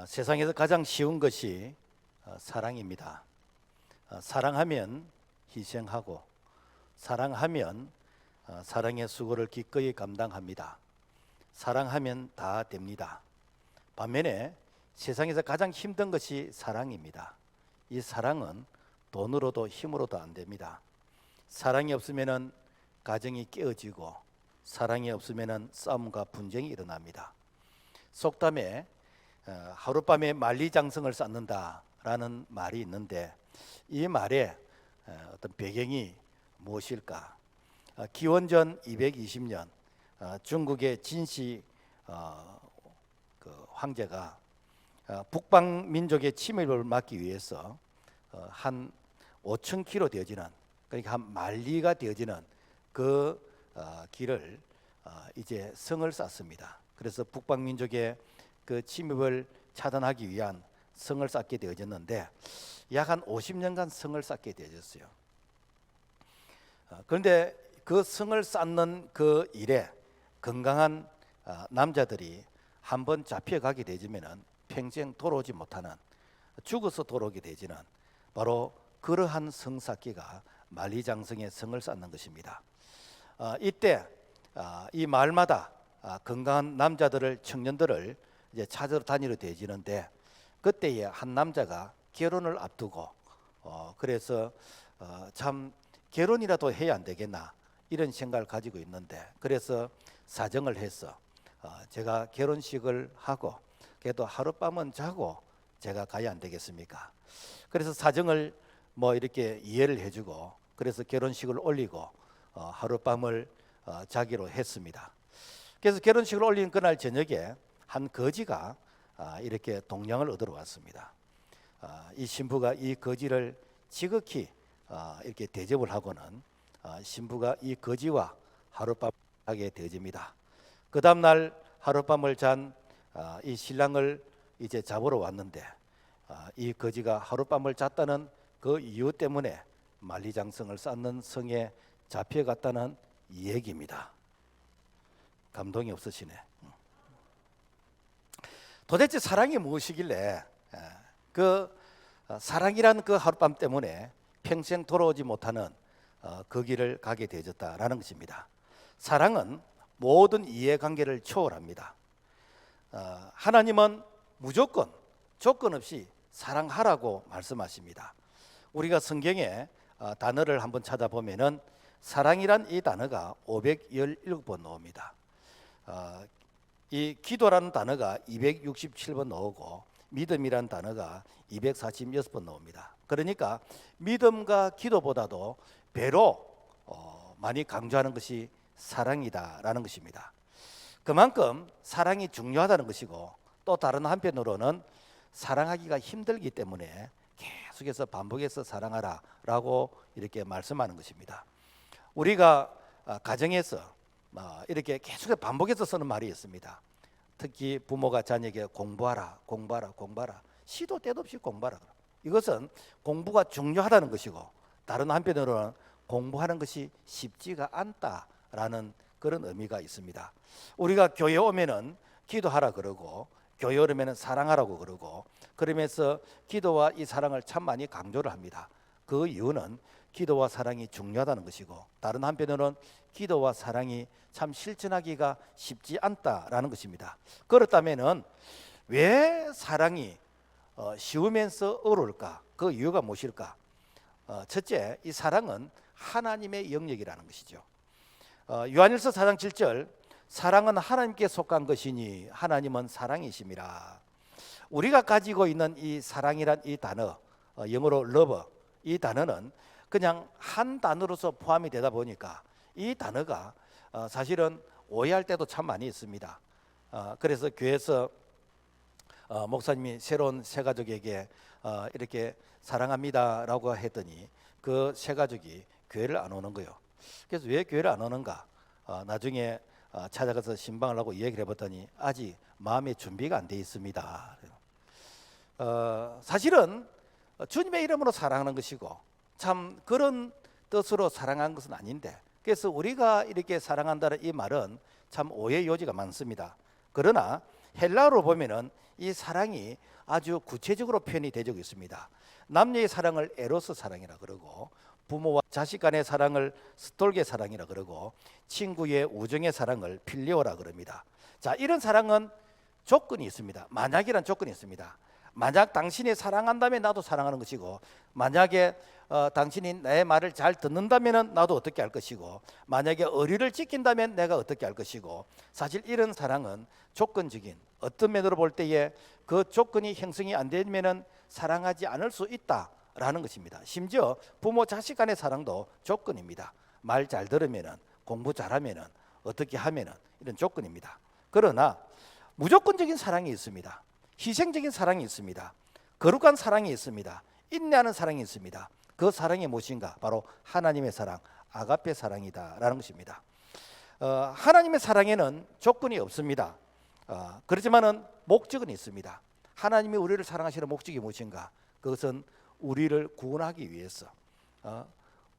세상에서 가장 쉬운 것이 사랑입니다. 사랑하면 희생하고 사랑하면 사랑의 수고를 기꺼이 감당합니다. 사랑하면 다 됩니다. 반면에 세상에서 가장 힘든 것이 사랑입니다. 이 사랑은 돈으로도 힘으로도 안 됩니다. 사랑이 없으면 가정이 깨어지고 사랑이 없으면 싸움과 분쟁이 일어납니다. 속담에 하룻밤에 만리장성을 쌓는다라는 말이 있는데 이 말의 어떤 배경이 무엇일까? 기원전 220년 중국의 진시 황제가 북방 민족의 침입을 막기 위해서 한 5,000km 되어지는, 그러니까 한 만리가 되어지는 그 길을 이제 성을 쌓습니다. 그래서 북방 민족의 그 침입을 차단하기 위한 성을 쌓게 되어졌는데 약 한 50년간 성을 쌓게 되어졌어요. 그런데 그 성을 쌓는 그 일에 건강한 남자들이 한번 잡혀가게 되지면은 평생 돌아오지 못하는, 죽어서 돌아오게 되지는 바로 그러한 성 쌓기가 만리장성의 성을 쌓는 것입니다. 이때 이 마을마다 건강한 남자들을, 청년들을 이제 찾으러 다니러 되지는데 그때에 한 남자가 결혼을 앞두고 그래서 참 결혼이라도 해야 안 되겠나 이런 생각을 가지고 있는데, 그래서 사정을 해서 제가 결혼식을 하고 그래도 하룻밤은 자고 제가 가야 안 되겠습니까? 그래서 사정을 뭐 이렇게 이해를 해주고 그래서 결혼식을 올리고 하룻밤을 자기로 했습니다. 그래서 결혼식을 올린 그날 저녁에 한 거지가 이렇게 동량을 얻으러 왔습니다. 이 신부가 이 거지를 지극히 이렇게 대접을 하고는 신부가 이 거지와 하룻밤을 자게 되어집니다. 그 다음 날 하룻밤을 잔 이 신랑을 이제 잡으러 왔는데 이 거지가 하룻밤을 잤다는 그 이유 때문에 만리장성을 쌓는 성에 잡혀갔다는 이 얘기입니다. 감동이 없으시네. 도대체 사랑이 무엇이길래 그 사랑이란 그 하룻밤 때문에 평생 돌아오지 못하는 그 길을 가게 되어졌다라는 것입니다. 사랑은 모든 이해관계를 초월합니다. 하나님은 무조건 조건 없이 사랑하라고 말씀하십니다. 우리가 성경에 단어를 한번 찾아보면은 사랑이란 이 단어가 517번 나옵니다. 이 기도라는 단어가 267번 나오고 믿음이라는 단어가 246번 나옵니다. 그러니까 믿음과 기도보다도 배로 많이 강조하는 것이 사랑이다라는 것입니다. 그만큼 사랑이 중요하다는 것이고 또 다른 한편으로는 사랑하기가 힘들기 때문에 계속해서 반복해서 사랑하라라고 이렇게 말씀하는 것입니다. 우리가 가정에서 이렇게 계속해서 반복해서 쓰는 말이 있습니다. 특히 부모가 자녀에게 공부하라, 공부하라, 공부하라, 시도 때도 없이 공부하라. 이것은 공부가 중요하다는 것이고 다른 한편으로는 공부하는 것이 쉽지가 않다라는 그런 의미가 있습니다. 우리가 교회 오면은 기도하라 그러고 교회 오면은 사랑하라고 그러고 그러면서 기도와 이 사랑을 참 많이 강조를 합니다. 그 이유는 기도와 사랑이 중요하다는 것이고 다른 한편으로는 기도와 사랑이 참 실천하기가 쉽지 않다라는 것입니다. 그렇다면은 왜 사랑이 쉬우면서 어려울까? 그 이유가 무엇일까? 첫째, 이 사랑은 하나님의 영역이라는 것이죠. 요한일서 4장 7절, 사랑은 하나님께 속한 것이니 하나님은 사랑이심이라. 우리가 가지고 있는 이 사랑이란 이 단어, 영어로 love, 이 단어는 그냥 한 단어로서 포함이 되다 보니까 이 단어가 사실은 오해할 때도 참 많이 있습니다. 그래서 교회에서 목사님이 새로운 새가족에게 이렇게 사랑합니다라고 했더니 그 새가족이 교회를 안 오는 거예요. 그래서 왜 교회를 안 오는가? 나중에 찾아가서 신방을 하고 이야기를 해봤더니 아직 마음의 준비가 안 돼 있습니다. 사실은 주님의 이름으로 사랑하는 것이고 참 그런 뜻으로 사랑하는 것은 아닌데, 그래서 우리가 이렇게 사랑한다는 이 말은 참 오해 요지가 많습니다. 그러나 헬라어로 보면은 이 사랑이 아주 구체적으로 표현이 되고 있습니다. 남녀의 사랑을 에로스 사랑이라 그러고, 부모와 자식 간의 사랑을 스톨게 사랑이라 그러고, 친구의 우정의 사랑을 필리오라 그럽니다. 자, 이런 사랑은 조건이 있습니다. 만약이란 조건이 있습니다. 만약 당신이 사랑한다면 나도 사랑하는 것이고, 만약에 당신이 내 말을 잘 듣는다면 나도 어떻게 할 것이고, 만약에 의리를 지킨다면 내가 어떻게 할 것이고, 사실 이런 사랑은 조건적인, 어떤 면으로 볼 때에 그 조건이 형성이 안 되면 사랑하지 않을 수 있다라는 것입니다. 심지어 부모 자식 간의 사랑도 조건입니다. 말 잘 들으면, 공부 잘하면, 어떻게 하면, 이런 조건입니다. 그러나 무조건적인 사랑이 있습니다. 희생적인 사랑이 있습니다. 거룩한 사랑이 있습니다. 인내하는 사랑이 있습니다. 그 사랑이 무엇인가? 바로 하나님의 사랑, 아가페 사랑이다라는 것입니다. 하나님의 사랑에는 조건이 없습니다. 그렇지만은 목적은 있습니다. 하나님이 우리를 사랑하시는 목적이 무엇인가? 그것은 우리를 구원하기 위해서,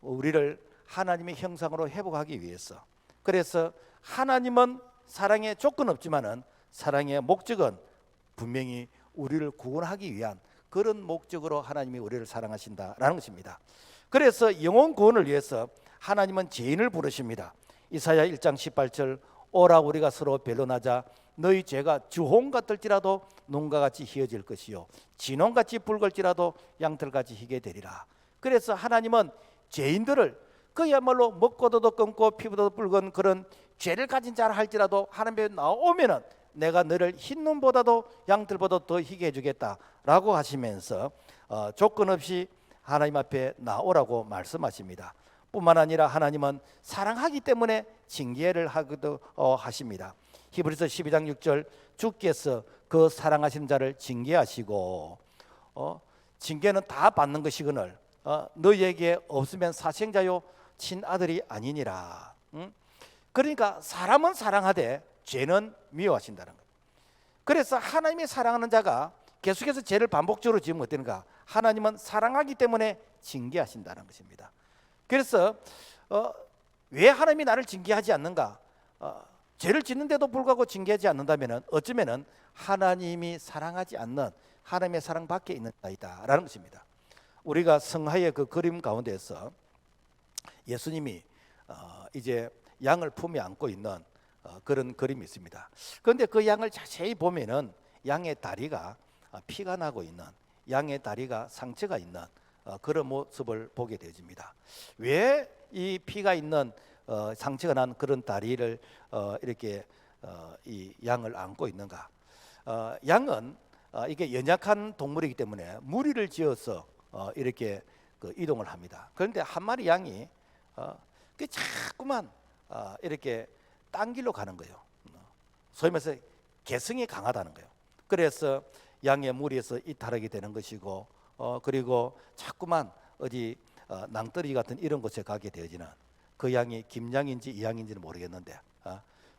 우리를 하나님의 형상으로 회복하기 위해서. 그래서 하나님은 사랑에 조건 없지만은 사랑의 목적은 분명히 우리를 구원하기 위한 그런 목적으로 하나님이 우리를 사랑하신다라는 것입니다. 그래서 영혼 구원을 위해서 하나님은 죄인을 부르십니다. 이사야 1장 18절, 오라 우리가 서로 변론하자. 너희 죄가 주홍 같을지라도 눈과 같이 희어질 것이요 진홍같이 붉을지라도 양털같이 희게 되리라. 그래서 하나님은 죄인들을 그야말로 먹고도 끊고 피부도 붉은 그런 죄를 가진 자라 할지라도 하나님께 나오면은 내가 너를 흰 눈보다도 양털보다 더 희게 해주겠다라고 하시면서 조건 없이 하나님 앞에 나오라고 말씀하십니다. 뿐만 아니라 하나님은 사랑하기 때문에 징계를 하기도 하십니다. 히브리서 12장 6절, 주께서 그 사랑하시는 자를 징계하시고, 징계는 다 받는 것이거늘 너희에게 없으면 사생자요 친아들이 아니니라. 그러니까 사람은 사랑하되 죄는 미워하신다는 것. 그래서 하나님이 사랑하는 자가 계속해서 죄를 반복적으로 지으면 어떻는가? 하나님은 사랑하기 때문에 징계하신다는 것입니다. 그래서 왜 하나님이 나를 징계하지 않는가? 죄를 짓는데도 불구하고 징계하지 않는다면 어쩌면 하나님이 사랑하지 않는 하나님의 사랑 밖에 있는 자이다라는 것입니다. 우리가 성화의 그 그림 가운데서 예수님이 이제 양을 품에 안고 있는 그런 그림이 있습니다. 그런데 그 양을 자세히 보면은 양의 다리가 피가 나고 있는, 양의 다리가 상처가 있는 그런 모습을 보게 되어집니다. 왜 이 피가 있는 상처가 난 그런 다리를 이렇게 이 양을 안고 있는가? 양은 이게 연약한 동물이기 때문에 무리를 지어서 이렇게 그 이동을 합니다. 그런데 한 마리 양이 그 자꾸만 이렇게 딴 길로 가는 거예요. 소위 말해서 개성이 강하다는 거예요. 그래서 양의 무리에서 이탈하게 되는 것이고, 그리고 자꾸만 어디 낭떠러지 같은 이런 곳에 가게 되어지는, 그 양이 김양인지 이양인지는 모르겠는데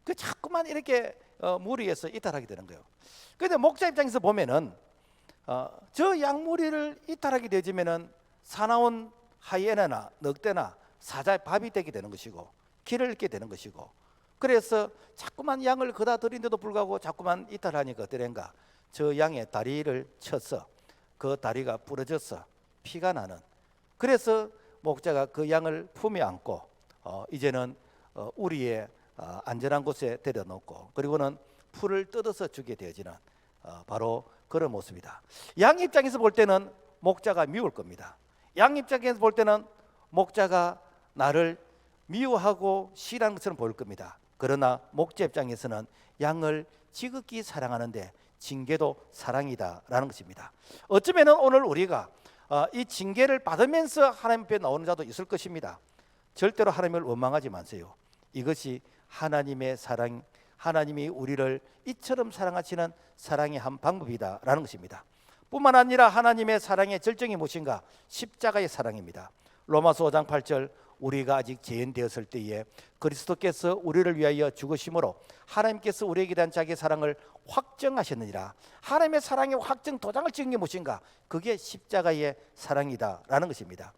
그 자꾸만 이렇게 무리에서 이탈하게 되는 거예요. 그런데 목자 입장에서 보면은 저 양무리를 이탈하게 되지면은 사나운 하이에나나 늑대나 사자의 밥이 되게 되는 것이고 길을 잃게 되는 것이고, 그래서 자꾸만 양을 거다 들인데도 불구하고 자꾸만 이탈하니까 어떠는가? 저 양의 다리를 쳐서 그 다리가 부러져서 피가 나는, 그래서 목자가 그 양을 품에 안고 이제는 우리의 안전한 곳에 데려놓고 그리고는 풀을 뜯어서 주게 되어지는 바로 그런 모습이다. 양 입장에서 볼 때는 목자가 미울 겁니다. 양 입장에서 볼 때는 목자가 나를 미워하고 싫어하는 것처럼 보일 겁니다. 그러나 목자 입장에서는 양을 지극히 사랑하는데 징계도 사랑이다라는 것입니다. 어쩌면 오늘 우리가 이 징계를 받으면서 하나님 앞에 나오는 자도 있을 것입니다. 절대로 하나님을 원망하지 마세요. 이것이 하나님의 사랑, 하나님이 우리를 이처럼 사랑하시는 사랑의 한 방법이다라는 것입니다. 뿐만 아니라 하나님의 사랑의 절정이 무엇인가? 십자가의 사랑입니다. 로마서 5장 8절, 우리가 아직 죄인 되었을 때에 그리스도께서 우리를 위하여 죽으심으로 하나님께서 우리에게 대한 자기의 사랑을 확정하셨느니라. 하나님의 사랑의 확정 도장을 찍은 게 무엇인가? 그게 십자가의 사랑이다라는 것입니다.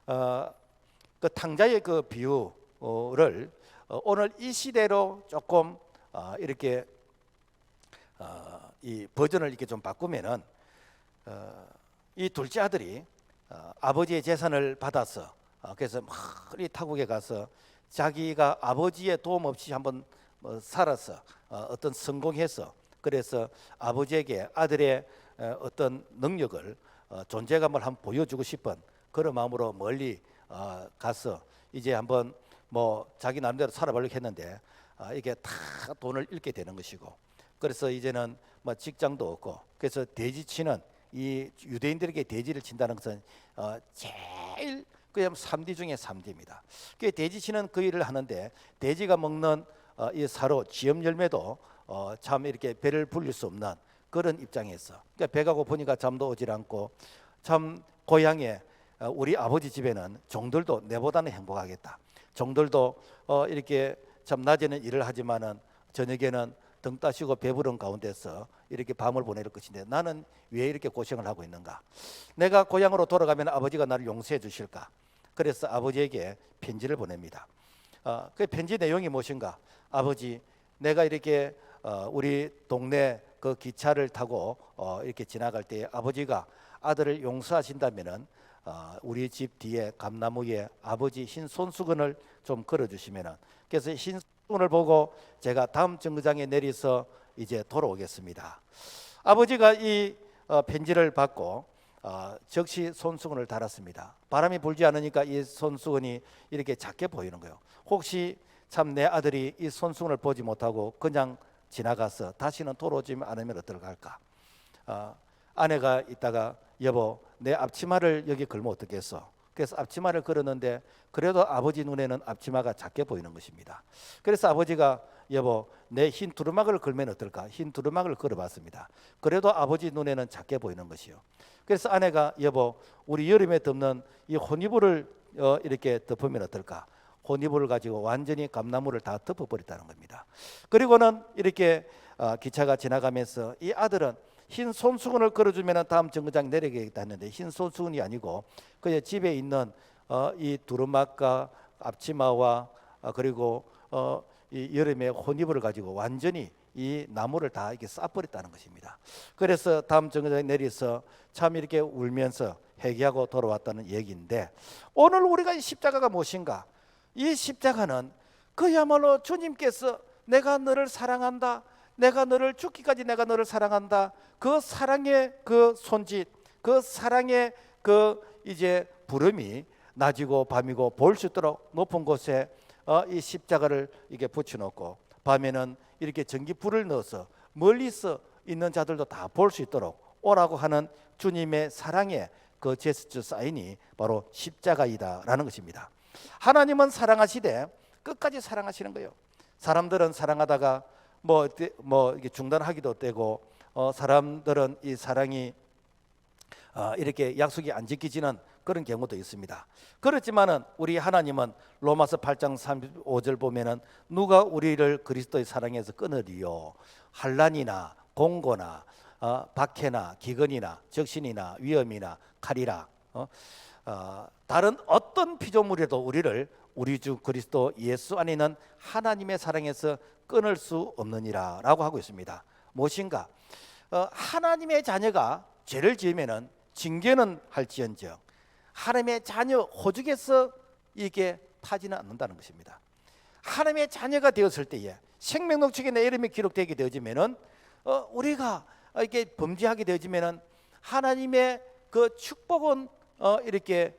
그 탕자의 그 비유를 오늘 이 시대로 조금 이렇게 이 버전을 이렇게 좀 바꾸면은 이 둘째 아들이 아버지의 재산을 받아서 그래서 이 타국에 가서 자기가 아버지의 도움 없이 한번 살아서 어떤 성공해서 그래서 아버지에게 아들의 어떤 능력을 존재감을 한번 보여주고 싶은 그런 마음으로 멀리 가서 이제 한번 뭐 자기 나름대로 살아보려고 했는데 이게 다 돈을 잃게 되는 것이고 그래서 이제는 뭐 직장도 없고 그래서 돼지치는 이 유대인들에게 돼지를 친다는 것은 제일 그냥 3D 중에 3D입니다. 그 돼지치는 그 일을 하는데 돼지가 먹는 이 사로 지엄 열매도 참 이렇게 배를 불릴 수 없는 그런 입장에서 그러니까 배가 고프니까 잠도 오질 않고 참 고향에 우리 아버지 집에는 종들도 내보다는 행복하겠다. 종들도 이렇게 참 낮에는 일을 하지만은 저녁에는 등 따시고 배부른 가운데서 이렇게 밤을 보낼 것인데 나는 왜 이렇게 고생을 하고 있는가? 내가 고향으로 돌아가면 아버지가 나를 용서해 주실까? 그래서 아버지에게 편지를 보냅니다. 그 편지 내용이 무엇인가? 아버지, 내가 이렇게 우리 동네 그 기차를 타고 이렇게 지나갈 때 아버지가 아들을 용서하신다면은 우리 집 뒤에 감나무에 아버지 흰 손수건을 좀 걸어주시면은 그래서 흰 손을 보고 제가 다음 정거장에 내려서 이제 돌아오겠습니다. 아버지가 이 편지를 받고 즉시 손수건을 달았습니다. 바람이 불지 않으니까 이 손수건이 이렇게 작게 보이는 거예요. 혹시 참 내 아들이 이 손수건을 보지 못하고 그냥 지나가서 다시는 돌아오지 않으면 어떨까? 아내가 있다가 여보 내 앞치마를 여기 걸면 어떻겠어? 그래서 앞치마를 걸었는데 그래도 아버지 눈에는 앞치마가 작게 보이는 것입니다. 그래서 아버지가 여보 내 흰 두루마기를 걸면 어떨까? 흰 두루마기를 걸어봤습니다. 그래도 아버지 눈에는 작게 보이는 것이요. 그래서 아내가 여보 우리 여름에 덮는 이 혼이불을 이렇게 덮으면 어떨까? 혼이불을 가지고 완전히 감나무를 다 덮어버렸다는 겁니다. 그리고는 이렇게 기차가 지나가면서 이 아들은 흰 손수건을 걸어주면 다음 정거장 내리겠다 했는데 흰 손수건이 아니고 그냥 집에 있는 이 두루마기와 앞치마와 그리고 이 여름에 혼이불을 가지고 완전히 이 나무를 다 이렇게 싹버렸다는 것입니다. 그래서 다음 정거장에 내려서 참 이렇게 울면서 회개하고 돌아왔다는 얘기인데 오늘 우리가 이 십자가가 무엇인가? 이 십자가는 그야말로 주님께서 내가 너를 사랑한다. 내가 너를 죽기까지 내가 너를 사랑한다. 그 사랑의 그 손짓, 그 사랑의 그 이제 부름이 낮이고 밤이고 볼 수 있도록 높은 곳에 이 십자가를 이게 붙여놓고 밤에는 이렇게 전기불을 넣어서 멀리서 있는 자들도 다 볼 수 있도록 오라고 하는 주님의 사랑의 그 제스처 사인이 바로 십자가이다라는 것입니다. 하나님은 사랑하시되 끝까지 사랑하시는 거예요. 사람들은 사랑하다가 뭐 이게 중단하기도 되고 사람들은 이 사랑이 이렇게 약속이 안 지켜지는 그런 경우도 있습니다. 그렇지만은 우리 하나님은 로마서 8장 35절 보면은 누가 우리를 그리스도의 사랑에서 끊으리요? 환난이나 공고나 박해나 기근이나 적신이나 위험이나 칼이라 다른 어떤 피조물이라도 우리를 우리 주 그리스도 예수 안에 있는 하나님의 사랑에서 끊을 수 없느니라 라고 하고 있습니다. 무엇인가? 하나님의 자녀가 죄를 지으면은 징계는 할지언정 하나님의 자녀 호죽에서 이게 타지는 않는다는 것입니다. 하나님의 자녀가 되었을 때에 생명록책에 내 이름이 기록되게 되어지면은 우리가 이렇게 범죄하게 되어지면은 하나님의 그 축복은 이렇게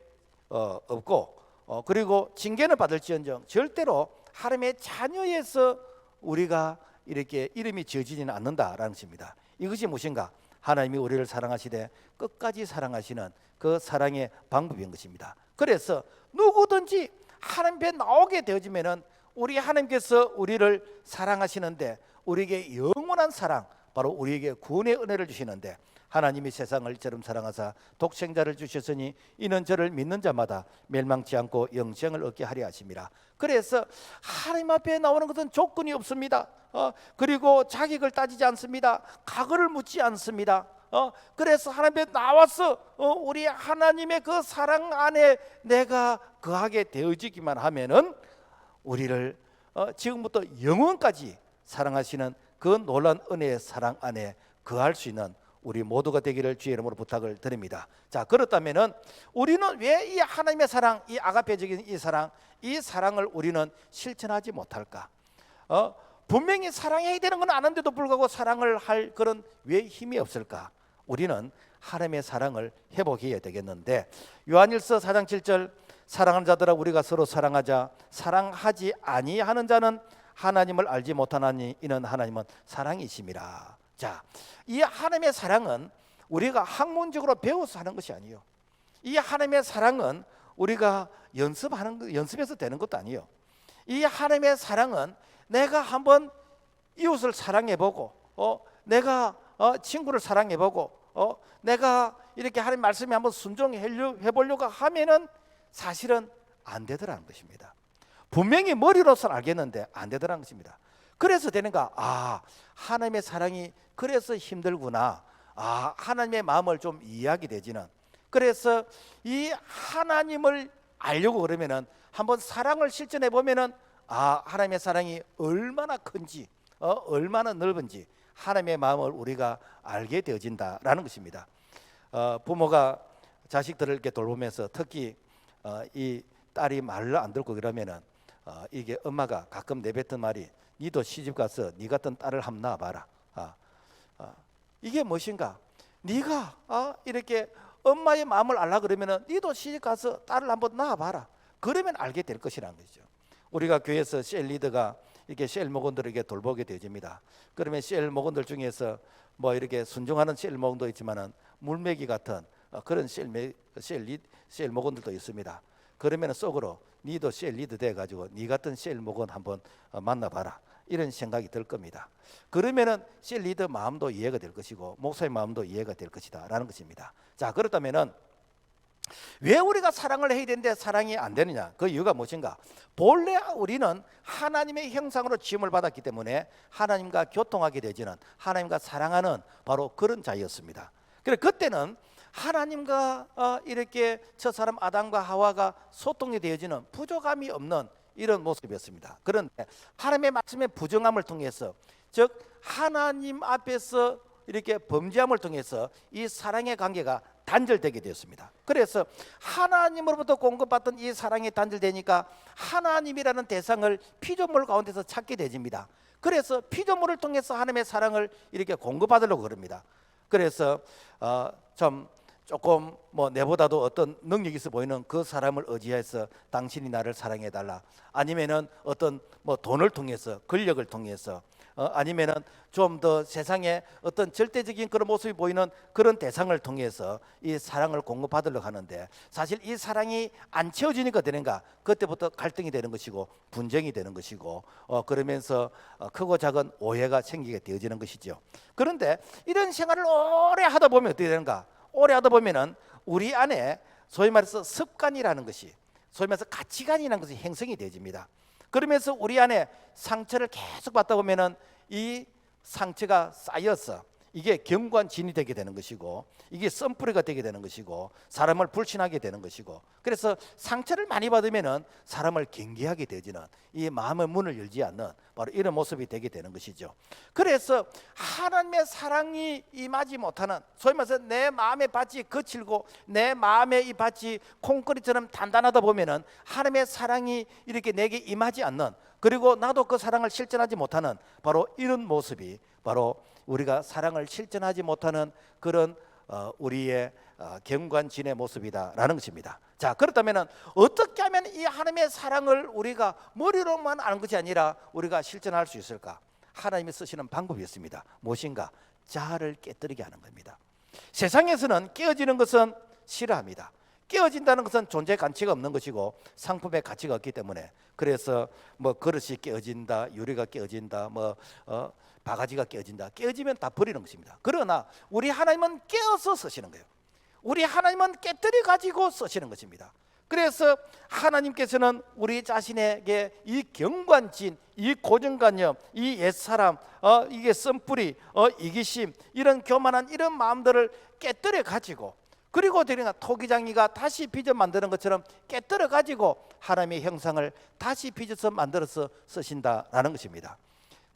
없고 그리고 징계는 받을지언정 절대로 하나님의 자녀에서 우리가 이렇게 이름이 지어지지는 않는다라는 것입니다. 이것이 무엇인가? 하나님이 우리를 사랑하시되 끝까지 사랑하시는 그 사랑의 방법인 것입니다. 그래서 누구든지 하나님 앞에 나오게 되어지면은 우리 하나님께서 우리를 사랑하시는데 우리에게 영원한 사랑 바로 우리에게 구원의 은혜를 주시는데 하나님이 세상을 이처럼 사랑하사 독생자를 주셨으니 이는 저를 믿는 자마다 멸망치 않고 영생을 얻게 하려 하심이라. 그래서 하나님 앞에 나오는 것은 조건이 없습니다. 그리고 자격을 따지지 않습니다. 각오를 묻지 않습니다. 그래서 하나님 앞에 나와서 우리 하나님의 그 사랑 안에 내가 거하게 되어지기만 하면은 우리를 지금부터 영원까지 사랑하시는 그 놀라운 은혜의 사랑 안에 거할 수 있는 우리 모두가 되기를 주의 이름으로 부탁을 드립니다. 자, 그렇다면은 우리는 왜 이 하나님의 사랑, 이 아가페적인 이 사랑을 우리는 실천하지 못할까? 분명히 사랑해야 되는 건 아는데도 불구하고 사랑을 할 그런 왜 힘이 없을까? 우리는 하나님의 사랑을 회복해야 되겠는데, 요한일서 4장 7절, 사랑하는 자들아 우리가 서로 사랑하자. 사랑하지 아니하는 자는 하나님을 알지 못하나니 이는 하나님은 사랑이심이라. 자, 이 하나님의 사랑은 우리가 학문적으로 배워서 하는 것이 아니에요. 이 하나님의 사랑은 우리가 연습해서 되는 것도 아니에요. 이 하나님의 사랑은 내가 한번 이웃을 사랑해보고, 내가 친구를 사랑해보고, 내가 이렇게 하나님 말씀에 한번 순종해보려고 하면은 사실은 안 되더라는 것입니다. 분명히 머리로서는 알겠는데 안 되더라는 것입니다. 그래서 되는가? 하나님의 사랑이 그래서 힘들구나. 하나님의 마음을 좀 이해하게 되지는. 그래서 이 하나님을 알려고 그러면은 한번 사랑을 실천해 보면은 하나님의 사랑이 얼마나 큰지, 얼마나 넓은지 하나님의 마음을 우리가 알게 되어진다라는 것입니다. 부모가 자식들을 이렇게 돌보면서 특히 이 딸이 말을 안 듣고 그러면은 이게 엄마가 가끔 내뱉던 말이, 니도 시집 가서 니 같은 딸을 한번 낳아봐라. 이게 무엇인가? 네가 이렇게 엄마의 마음을 알라 그러면은 니도 시집 가서 딸을 한번 낳아봐라. 그러면 알게 될 것이라는 거죠. 우리가 교회에서 셀 리더가 이렇게 셀 목원들에게 돌보게 되집니다. 그러면 셀 목원들 중에서 뭐 이렇게 순종하는 셀 목원도 있지만은 물매기 같은 그런 셀 목원들도 있습니다. 그러면 속으로 니도 셀 리더 돼 가지고 니 같은 셀 목원 한번 만나봐라. 이런 생각이 들 겁니다. 그러면은 셀 리더 마음도 이해가 될 것이고 목사의 마음도 이해가 될 것이다라는 것입니다. 자, 그렇다면은 왜 우리가 사랑을 해야 되는데 사랑이 안 되느냐? 그 이유가 무엇인가? 본래 우리는 하나님의 형상으로 지음을 받았기 때문에 하나님과 교통하게 되지는, 하나님과 사랑하는 바로 그런 자였습니다. 그래, 그때는 하나님과 이렇게 첫 사람 아담과 하와가 소통이 되어지는 부족함이 없는 이런 모습이었습니다. 그런데 하나님의 말씀의 부정함을 통해서, 즉 하나님 앞에서 이렇게 범죄함을 통해서 이 사랑의 관계가 단절되게 되었습니다. 그래서 하나님으로부터 공급받던 이 사랑이 단절되니까 하나님이라는 대상을 피조물 가운데서 찾게 되집니다. 그래서 피조물을 통해서 하나님의 사랑을 이렇게 공급받으려고 그럽니다. 그래서 좀 조금 뭐 내보다도 어떤 능력이 있어 보이는 그 사람을 의지해서 당신이 나를 사랑해 달라, 아니면은 어떤 뭐 돈을 통해서, 권력을 통해서, 아니면은 좀 더 세상에 어떤 절대적인 그런 모습이 보이는 그런 대상을 통해서 이 사랑을 공급받으려고 하는데, 사실 이 사랑이 안 채워지니까 되는가? 그때부터 갈등이 되는 것이고 분쟁이 되는 것이고, 그러면서 크고 작은 오해가 생기게 되어지는 것이죠. 그런데 이런 생활을 오래 하다 보면 어떻게 되는가? 오래 하다 보면은 우리 안에 소위 말해서 습관이라는 것이, 소위 말해서 가치관이라는 것이 형성이 되어집니다. 그러면서 우리 안에 상처를 계속 받다 보면은 이 상처가 쌓여서 이게 경관진이 되게 되는 것이고, 이게 썬뿌리가 되게 되는 것이고, 사람을 불신하게 되는 것이고, 그래서 상처를 많이 받으면은 사람을 경계하게 되지는, 이 마음의 문을 열지 않는 바로 이런 모습이 되게 되는 것이죠. 그래서 하나님의 사랑이 임하지 못하는, 소위 말해서 내 마음의 밭이 거칠고 내 마음의 이 밭이 콘크리트처럼 단단하다 보면은 하나님의 사랑이 이렇게 내게 임하지 않는, 그리고 나도 그 사랑을 실천하지 못하는 바로 이런 모습이 바로 우리가 사랑을 실천하지 못하는 그런 우리의 경관진의 모습이다라는 것입니다. 자, 그렇다면 어떻게 하면 이 하나님의 사랑을 우리가 머리로만 아는 것이 아니라 우리가 실천할 수 있을까? 하나님이 쓰시는 방법이 있습니다. 무엇인가? 자아를 깨뜨리게 하는 겁니다. 세상에서는 깨어지는 것은 싫어합니다. 깨어진다는 것은 존재 가치가 없는 것이고 상품의 가치가 없기 때문에, 그래서 뭐 그릇이 깨어진다, 유리가 깨어진다, 뭐 바가지가 깨어진다, 깨어지면 다 버리는 것입니다. 그러나 우리 하나님은 깨어서 쓰시는 거예요. 우리 하나님은 깨뜨려 가지고 쓰시는 것입니다. 그래서 하나님께서는 우리 자신에게 이 경관진, 이 고정관념, 이 옛사람, 이게 썬뿌리, 이기심, 이런 교만한 이런 마음들을 깨뜨려 가지고, 그리고 되리나 토기장이가 다시 빚어 만드는 것처럼 깨뜨려 가지고 하나님의 형상을 다시 빚어서 만들어서 쓰신다라는 것입니다.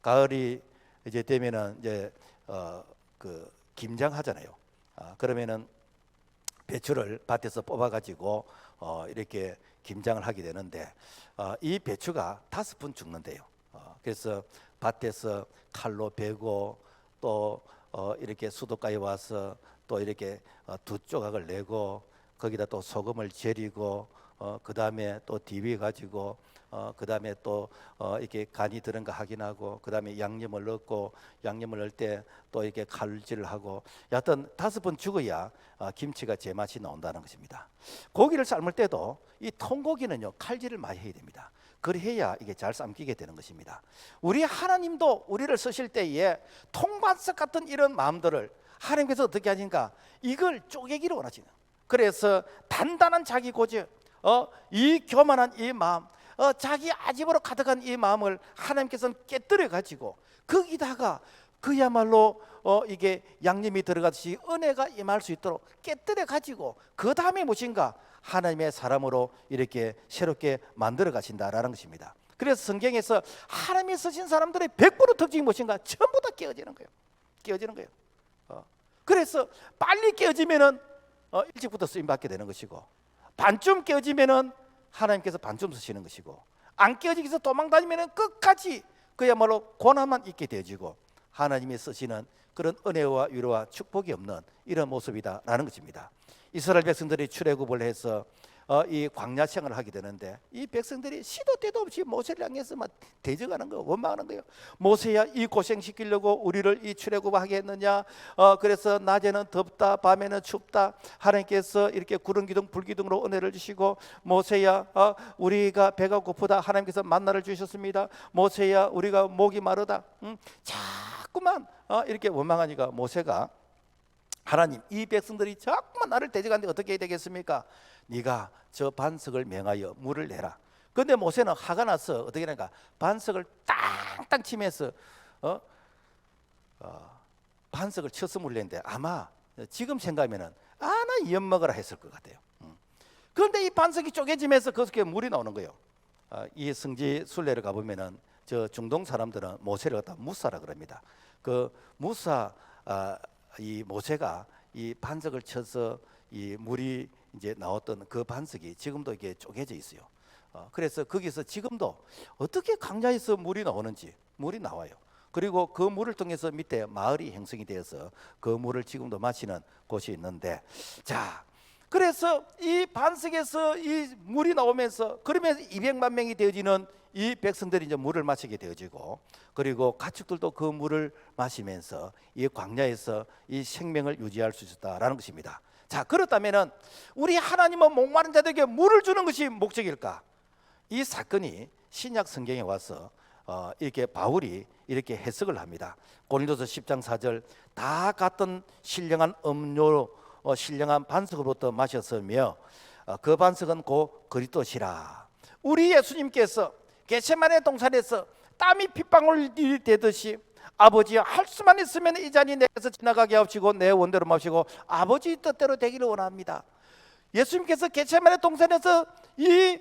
가을이 이제 되면은 이제 그 김장하잖아요. 그러면은 배추를 밭에서 뽑아가지고 이렇게 김장을 하게 되는데 이 배추가 5분 죽는데요. 그래서 밭에서 칼로 베고 또 이렇게 수도가에 와서 또 이렇게 2조각을 내고 거기다 또 소금을 절이고 그 다음에 또 디비 가지고 그 다음에 또 이렇게 간이 들은 거 확인하고 그 다음에 양념을 넣고 양념을 넣을 때 또 이렇게 칼질을 하고 여하튼 5번 죽어야 김치가 제맛이 나온다는 것입니다. 고기를 삶을 때도 이 통고기는요 칼질을 많이 해야 됩니다. 그래야 이게 잘 삶기게 되는 것입니다. 우리 하나님도 우리를 쓰실 때에 통반석 같은 이런 마음들을 하나님께서 어떻게 하시는가? 이걸 쪼개기를 원하시는. 그래서 단단한 자기 고집, 이 교만한 이 마음, 자기 아집으로 가득한 이 마음을 하나님께서는 깨뜨려 가지고 거기다가 그야말로 이게 양념이 들어가듯이 은혜가 임할 수 있도록 깨뜨려 가지고 그 다음에 무엇인가 하나님의 사람으로 이렇게 새롭게 만들어 가신다라는 것입니다. 그래서 성경에서 하나님이 쓰신 사람들의 100% 특징이 무엇인가? 전부 다 깨어지는 거예요. 깨어지는 거예요. 그래서 빨리 깨어지면은 일찍부터 쓰임 받게 되는 것이고, 반쯤 깨어지면은 하나님께서 반쯤 쓰시는 것이고, 안 깨어지기 위해서 도망다니면은 끝까지 그야말로 고난만 있게 되어지고 하나님이 쓰시는 그런 은혜와 위로와 축복이 없는 이런 모습이다라는 것입니다. 이스라엘 백성들이 출애굽을 해서 이 광야 생활을 하게 되는데 이 백성들이 시도 때도 없이 모세를 향해서 막 대적하는 거, 원망하는 거예요. 모세야, 이 고생시키려고 우리를 이 출애굽하게 했느냐? 그래서 낮에는 덥다, 밤에는 춥다. 하나님께서 이렇게 구름 기둥, 불 기둥으로 은혜를 주시고, 모세야, 우리가 배가 고프다. 하나님께서 만나를 주셨습니다. 모세야, 우리가 목이 마르다. 자꾸만 이렇게 원망하니까 모세가, 하나님, 이 백성들이 자꾸만 나를 대적하는데 어떻게 해야 되겠습니까? 네가 저 반석을 명하여 물을 내라. 그런데 모세는 화가 나서 어떻게 하니까 반석을 땅땅 치면서 반석을 쳐서 물을 냈는데, 아마 지금 생각하면은 나 엿먹으라 했을 것 같아요. 그런데 이 반석이 쪼개지면서 거기서 물이 나오는 거예요. 이 성지 순례를 가보면은 저 중동 사람들은 모세를 갖다 무사라 그럽니다. 그 무사, 이 모세가 이 반석을 쳐서 이 물이 이제 나왔던 그 반석이 지금도 이게 쪼개져 있어요. 그래서 거기서 지금도 어떻게 강야에서 물이 나오는지, 물이 나와요. 그리고 그 물을 통해서 밑에 마을이 형성이 되어서 그 물을 지금도 마시는 곳이 있는데, 자, 그래서 이 반석에서 이 물이 나오면서 그러면서 200만 명이 되어지는 이 백성들이 이제 물을 마시게 되어지고, 그리고 가축들도 그 물을 마시면서 이 광야에서 이 생명을 유지할 수 있었다라는 것입니다. 자, 그렇다면은 우리 하나님은 목마른 자들에게 물을 주는 것이 목적일까? 이 사건이 신약 성경에 와서 이렇게 바울이 이렇게 해석을 합니다. 고린도서 10장 4절, 다 같은 신령한 음료, 신령한 반석으로부터 마셨으며 그 반석은 곧 그리스도시라. 우리 예수님께서 겟세마네 동산에서 땀이 핏방울이 되듯이 아버지여, 할 수만 있으면 이 잔이 내게서 지나가게 하옵시고 내 원대로 마시고 아버지 뜻대로 되기를 원합니다. 예수님께서 겟세마네 동산에서 이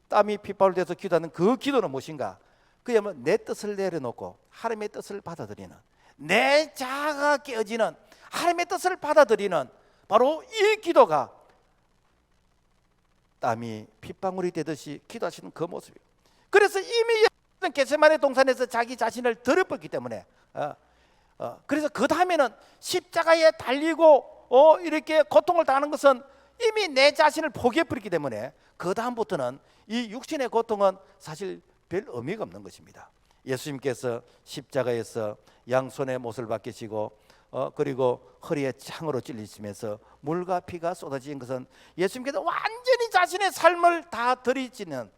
땀이 핏방울 돼서 기도하는 그 기도는 무엇인가? 그야말로 내 뜻을 내려놓고 하나님의 뜻을 받아들이는, 내 자아가 깨어지는 하나님의 뜻을 받아들이는 바로 이 기도가 땀이 핏방울이 되듯이 기도하시는 그 모습이에요. 그래서 이미 예수는 겟세마네 동산에서 자기 자신을 드러봤기 때문에 그래서 그 다음에는 십자가에 달리고 이렇게 고통을 당하는 것은 이미 내 자신을 포기해버렸기 때문에 그 다음부터는 이 육신의 고통은 사실 별 의미가 없는 것입니다. 예수님께서 십자가에서 양손에 못을 박히시고 그리고 허리에 창으로 찔리시면서 물과 피가 쏟아진 것은 예수님께서 완전히 자신의 삶을 다 드리지는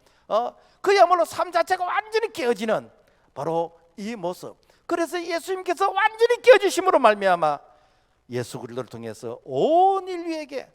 그야말로 삶 자체가 완전히 깨어지는 바로 이 모습. 그래서 예수님께서 완전히 깨어지심으로 말미암아 예수 그리스도를 통해서 온 인류에게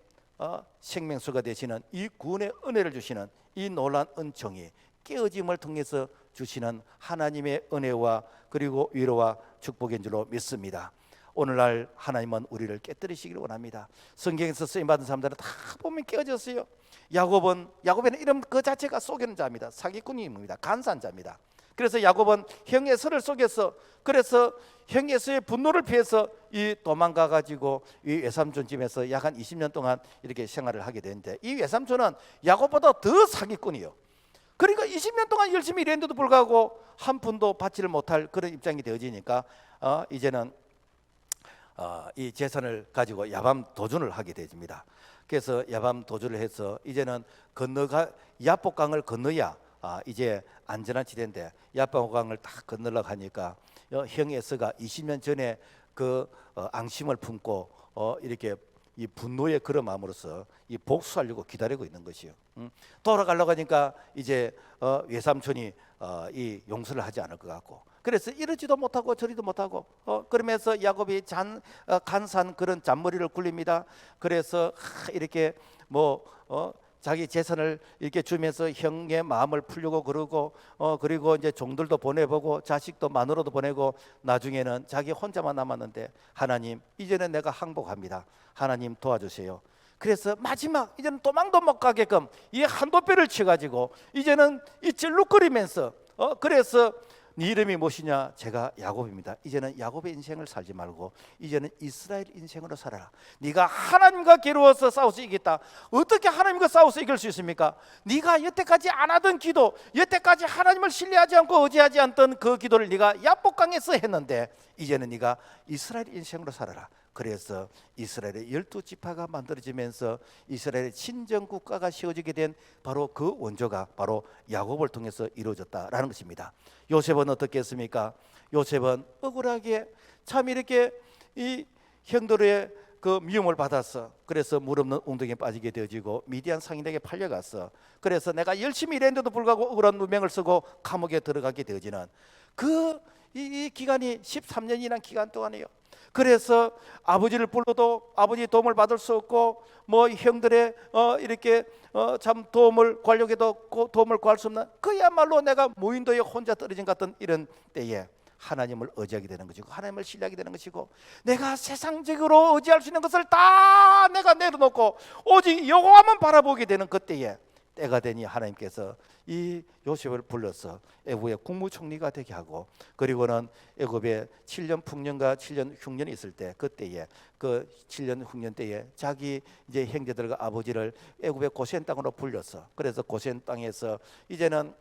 생명수가 되시는 이 구원의 은혜를 주시는 이 놀라운 은총이 깨어짐을 통해서 주시는 하나님의 은혜와 그리고 위로와 축복인 줄로 믿습니다. 오늘날 하나님은 우리를 깨뜨리시기를 원합니다. 성경에서 쓰임받은 사람들은 다 보면 깨어졌어요. 야곱에는 이름 그 자체가 속이는 자입니다. 사기꾼입니다. 간사한 자입니다. 그래서 야곱은 형 에서를 속여서, 그래서 형 에서의 분노를 피해서 이 도망가 가지고 이 외삼촌 집에서 약 한 20년 동안 이렇게 생활을 하게 되는데, 이 외삼촌은 야곱보다 더 사기꾼이요. 그러니까 20년 동안 열심히 일했는데도 불구하고 한 푼도 받지를 못할 그런 입장이 되어지니까 이제는 이 재산을 가지고 야밤 도주를 하게 되집니다. 그래서 야밤 도주를 해서 이제는 야복강을 건너야 이제 안전한 지대인데, 야복강을 딱 건너려고 하니까 형 에서가 20년 전에 그 앙심을 품고 이렇게 이 분노의 걸음함으로써 이 복수하려고 기다리고 있는 것이요. 돌아가려고 하니까 이제 외삼촌이 이 용서를 하지 않을 것 같고, 그래서 이러지도 못하고 저리도 못하고 그러면서 야곱이 간사한 그런 잔머리를 굴립니다. 그래서 이렇게 자기 재산을 이렇게 주면서 형의 마음을 풀려고 그러고 그리고 이제 종들도 보내보고 자식도 마누라도 보내고 나중에는 자기 혼자만 남았는데, 하나님 이제는 내가 항복합니다. 하나님 도와주세요. 그래서 마지막 이제는 도망도 못 가게끔 이 한도뼈를 쳐가지고 이제는 이 찔룩거리면서 그래서 네 이름이 무엇이냐? 제가 야곱입니다. 이제는 야곱의 인생을 살지 말고 이제는 이스라엘 인생으로 살아라. 네가 하나님과 겨루어서 싸워서 이겼다. 어떻게 하나님과 싸워서 이길 수 있습니까? 네가 여태까지 안 하던 기도, 여태까지 하나님을 신뢰하지 않고 의지하지 않던 그 기도를 네가 야복강에서 했는데, 이제는 네가 이스라엘 인생으로 살아라. 그래서 이스라엘의 12지파가 만들어지면서 이스라엘의 친정 국가가 세워지게 된 바로 그 원조가 바로 야곱을 통해서 이루어졌다라는 것입니다. 요셉은 어떻게 했습니까? 요셉은 억울하게 참 이렇게 이 형들의 그 미움을 받았어. 그래서 물 없는 웅덩이에 빠지게 되어지고 미디안 상인에게 팔려갔어. 그래서 내가 열심히 일했는데도 불구하고 억울한 누명을 쓰고 감옥에 들어가게 되어지는 이 기간이 13년이라는 기간 동안이에요. 그래서 아버지를 불러도 아버지 도움을 받을 수 없고, 형들의 이렇게 참 도움을 구하려고도 도움을 구할 수 없는, 그야말로 내가 무인도에 혼자 떨어진 것 같은 이런 때에 하나님을 의지하게 되는 것이고, 하나님을 신뢰하게 되는 것이고, 내가 세상적으로 의지할 수 있는 것을 다 내가 내려놓고 오직 여호와만 바라보게 되는 그때에, 때가 되니 하나님께서 이 요셉을 불러서 애굽의 국무총리가 되게 하고, 그리고는 애굽에 7년 풍년과 7년 흉년이 있을 때, 그때에 그 7년 흉년 때에 자기 이제 형제들과 아버지를 애굽의 고센 땅으로 불렸어. 그래서 고센 땅에서 이제는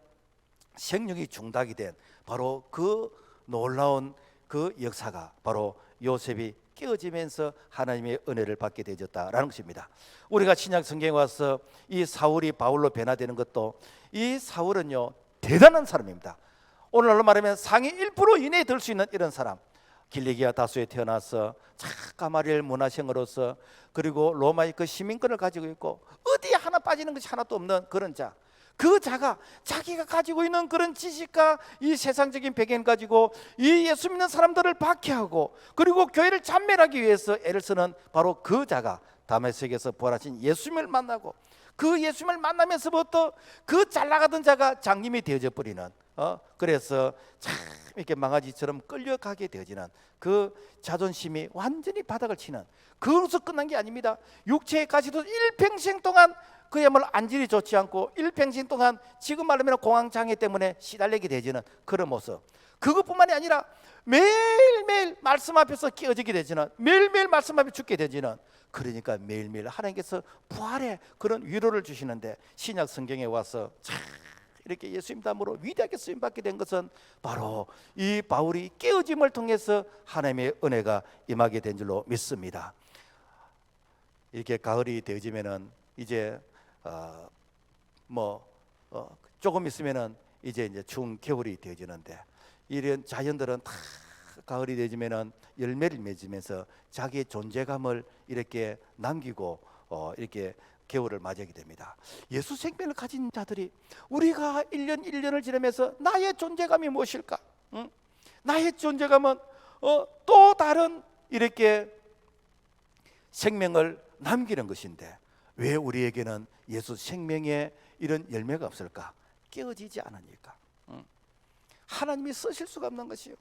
생육이 중단이 된 바로 그 놀라운 그 역사가 바로 요셉이 깨어지면서 하나님의 은혜를 받게 되어졌다라는 것입니다. 우리가 신약 성경에 와서 이 사울이 바울로 변화되는 것도, 이 사울은요 대단한 사람입니다. 오늘날로 말하면 상위 1% 이내에 들 수 있는 이런 사람, 길리기아 다수에 태어나서 가마리엘 문화생으로서, 그리고 로마의 그 시민권을 가지고 있고 어디에 하나 빠지는 것이 하나도 없는 그런 자, 그 자가 자기가 가지고 있는 그런 지식과 이 세상적인 배경을 가지고 이 예수 믿는 사람들을 박해하고 그리고 교회를 잔멸하기 위해서 애를 쓰는 바로 그 자가 다메섹에서 부활하신 예수님을 만나고, 그 예수님을 만나면서부터 그 잘 나가던 자가 장님이 되어져 버리는 그래서 참 이렇게 망아지처럼 끌려가게 되어지는 그 자존심이 완전히 바닥을 치는, 그것으로 끝난 게 아닙니다. 육체까지도 일평생 동안 그야말로 안질이 좋지 않고 일평생 동안 지금 말하면 공황장애 때문에 시달리게 되지는 그런 모습, 그것뿐만이 아니라 매일매일 말씀 앞에서 깨어지게 되지는, 매일매일 말씀 앞에 죽게 되지는, 그러니까 매일매일 하나님께서 부활의 그런 위로를 주시는데, 신약 성경에 와서 참 이렇게 예수님 담으로 위대하게 쓰임받게 된 것은 바로 이 바울이 깨어짐을 통해서 하나님의 은혜가 임하게 된 줄로 믿습니다. 이렇게 가을이 되어지면은 이제 조금 있으면은 이제 추운 겨울이 되어지는데, 이런 자연들은 다 가을이 되어지면은 열매를 맺으면서 자기의 존재감을 이렇게 남기고 이렇게 겨울을 맞이하게 됩니다. 예수 생명을 가진 자들이 우리가 1년 1년을 지나면서 나의 존재감이 무엇일까? 나의 존재감은 또 다른 이렇게 생명을 남기는 것인데, 왜 우리에게는 예수 생명의 이런 열매가 없을까? 깨어지지 않으니까. 하나님이 쓰실 수가 없는 것이요.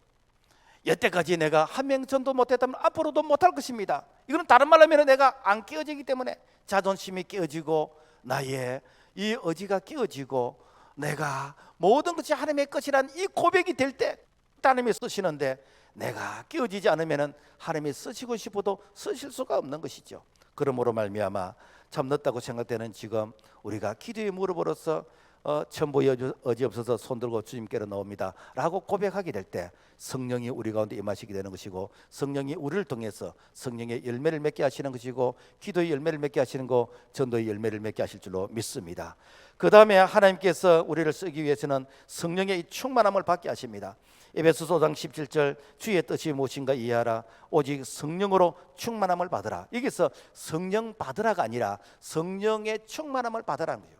여태까지 내가 한 명 전도 못했다면 앞으로도 못할 것입니다. 이거는 다른 말로 하면 내가 안 깨어지기 때문에 자존심이 깨어지고 나의 이 의지가 깨어지고 내가 모든 것이 하나님의 것이란 이 고백이 될 때 하나님이 쓰시는데, 내가 끼어지지 않으면 하나님이 쓰시고 싶어도 쓰실 수가 없는 것이죠. 그러므로 말미암아 참 늦다고 생각되는 지금 우리가 기도의 무릎으로서 천부 여지 없어서 손들고 주님께로 나옵니다 라고 고백하게 될 때 성령이 우리 가운데 임하시게 되는 것이고, 성령이 우리를 통해서 성령의 열매를 맺게 하시는 것이고, 기도의 열매를 맺게 하시는 거, 전도의 열매를 맺게 하실 줄로 믿습니다. 그 다음에 하나님께서 우리를 쓰기 위해서는 성령의 충만함을 받게 하십니다. 에베소서 5장 17절, 주의 뜻이 무엇인가 이해하라, 오직 성령으로 충만함을 받으라. 여기서 성령 받으라가 아니라 성령의 충만함을 받으라는 거죠.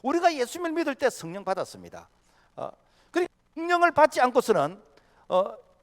우리가 예수님을 믿을 때 성령 받았습니다. 그러니까 성령을 받지 않고서는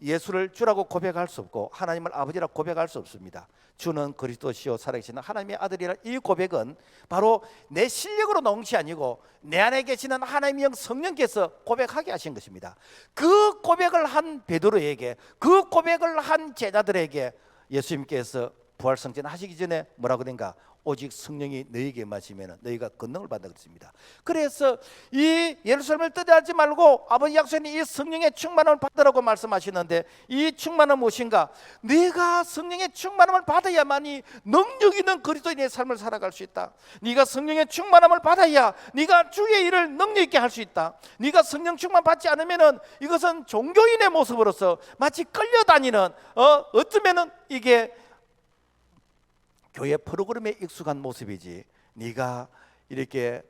예수를 주라고 고백할 수 없고 하나님을 아버지라고 고백할 수 없습니다. 주는 그리스도시요 살아계시는 하나님의 아들이라, 이 고백은 바로 내 실력으로 나온 것이 아니고 내 안에 계시는 하나님의 영 성령께서 고백하게 하신 것입니다. 그 고백을 한 베드로에게, 그 고백을 한 제자들에게 예수님께서 부활승천 하시기 전에 뭐라고 그런가? 오직 성령이 너희에게 임하시면 너희가 권능을 받는다 그랬습니다. 그래서 이 예루살렘을 떠나지 말고 아버지 약속한 이 성령의 충만함을 받으라고 말씀하시는데, 이 충만함은 무엇인가? 네가 성령의 충만함을 받아야만이 능력 있는 그리스도인의 삶을 살아갈 수 있다. 네가 성령의 충만함을 받아야 네가 주의 일을 능력 있게 할 수 있다. 네가 성령 충만 받지 않으면은 이것은 종교인의 모습으로서 마치 끌려다니는, 어쩌면은 이게 교회 프로그램에 익숙한 모습이지, 네가 이렇게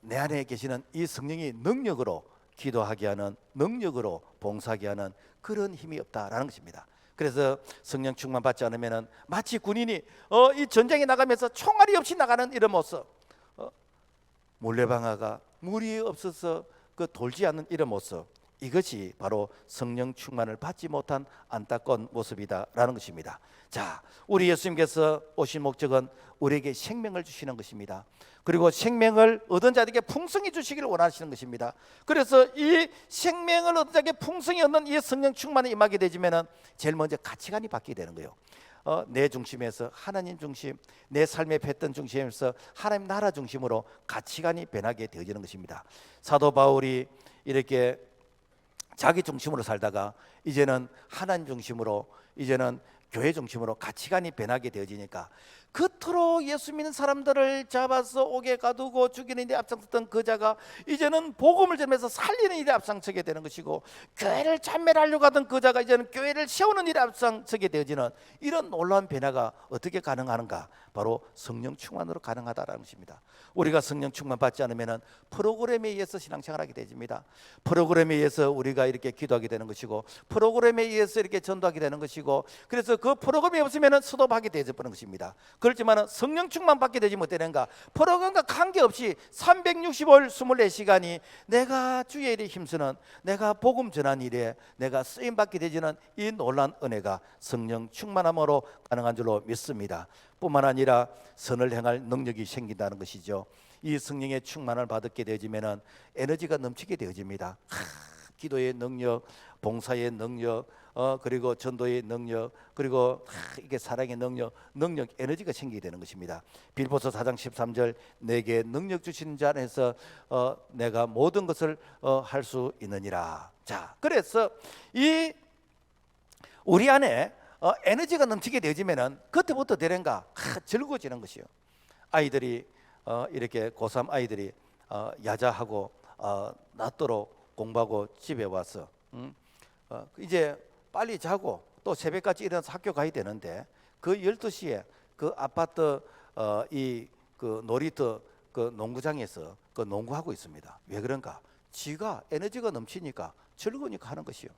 내 안에 계시는 이 성령이 능력으로 기도하게 하는, 능력으로 봉사하게 하는 그런 힘이 없다라는 것입니다. 그래서 성령 충만 받지 않으면 마치 군인이 이 전쟁에 나가면서 총알이 없이 나가는 이런 모습, 물레방아가 물이 없어서 그 돌지 않는 이런 모습, 이것이 바로 성령 충만을 받지 못한 안타까운 모습이다라는 것입니다. 자, 우리 예수님께서 오신 목적은 우리에게 생명을 주시는 것입니다. 그리고 생명을 얻은 자에게 풍성히 주시기를 원하시는 것입니다. 그래서 이 생명을 얻은 자에게 풍성히 얻는 이 성령 충만에 임하게 되지면은 제일 먼저 가치관이 바뀌게 되는 거예요. 내 중심에서 하나님 중심, 내 삶의 패턴 중심에서 하나님 나라 중심으로 가치관이 변하게 되어지는 것입니다. 사도 바울이 이렇게 자기 중심으로 살다가 이제는 하나님 중심으로, 이제는 교회 중심으로 가치관이 변하게 되어지니까, 그토록 예수 믿는 사람들을 잡아서 옥에 가두고 죽이는 일에 앞장섰던 그 자가 이제는 복음을 전해서 살리는 일에 앞장서게 되는 것이고, 교회를 찬멸하려고 하던 그 자가 이제는 교회를 세우는 일에 앞장서게 되어지는 이런 놀라운 변화가 어떻게 가능한가? 바로 성령 충만으로 가능하다라는 것입니다. 우리가 성령 충만 받지 않으면 프로그램에 의해서 신앙생활하게 되집니다. 프로그램에 의해서 우리가 이렇게 기도하게 되는 것이고, 프로그램에 의해서 이렇게 전도하게 되는 것이고, 그래서 그 프로그램이 없으면 수도하게 되어버리는 것입니다. 그렇지만 성령 충만 받게 되지 못되는가? 프로그램과 관계없이 365일 24시간이 내가 주의 일에 힘쓰는, 내가 복음 전한 일에 내가 쓰임 받게 되지는 이 놀라운 은혜가 성령 충만함으로 가능한 줄로 믿습니다. 뿐만 아니라 선을 행할 능력이 생긴다는 것이죠. 이 성령의 충만을 받게 되어지면은 에너지가 넘치게 되어집니다. 기도의 능력, 봉사의 능력, 그리고 전도의 능력, 그리고 이게 사랑의 능력, 에너지가 생기게 되는 것입니다. 빌보서 4장 13절, 내게 능력 주신 자 안에서 내가 모든 것을 할 수 있느니라. 자, 그래서 이 우리 안에 에너지가 넘치게 되어지면은 그때부터 되는가? 즐거워지는 것이요. 아이들이 이렇게 고3 아이들이 야자하고 낮도록 공부하고 집에 와서 이제 빨리 자고 또 새벽까지 일어나서 학교 가야 되는데, 그 12시에 그 아파트 그 놀이터 그 농구장에서 그 농구하고 있습니다. 왜 그런가? 지가 에너지가 넘치니까 즐거우니까 하는 것이요.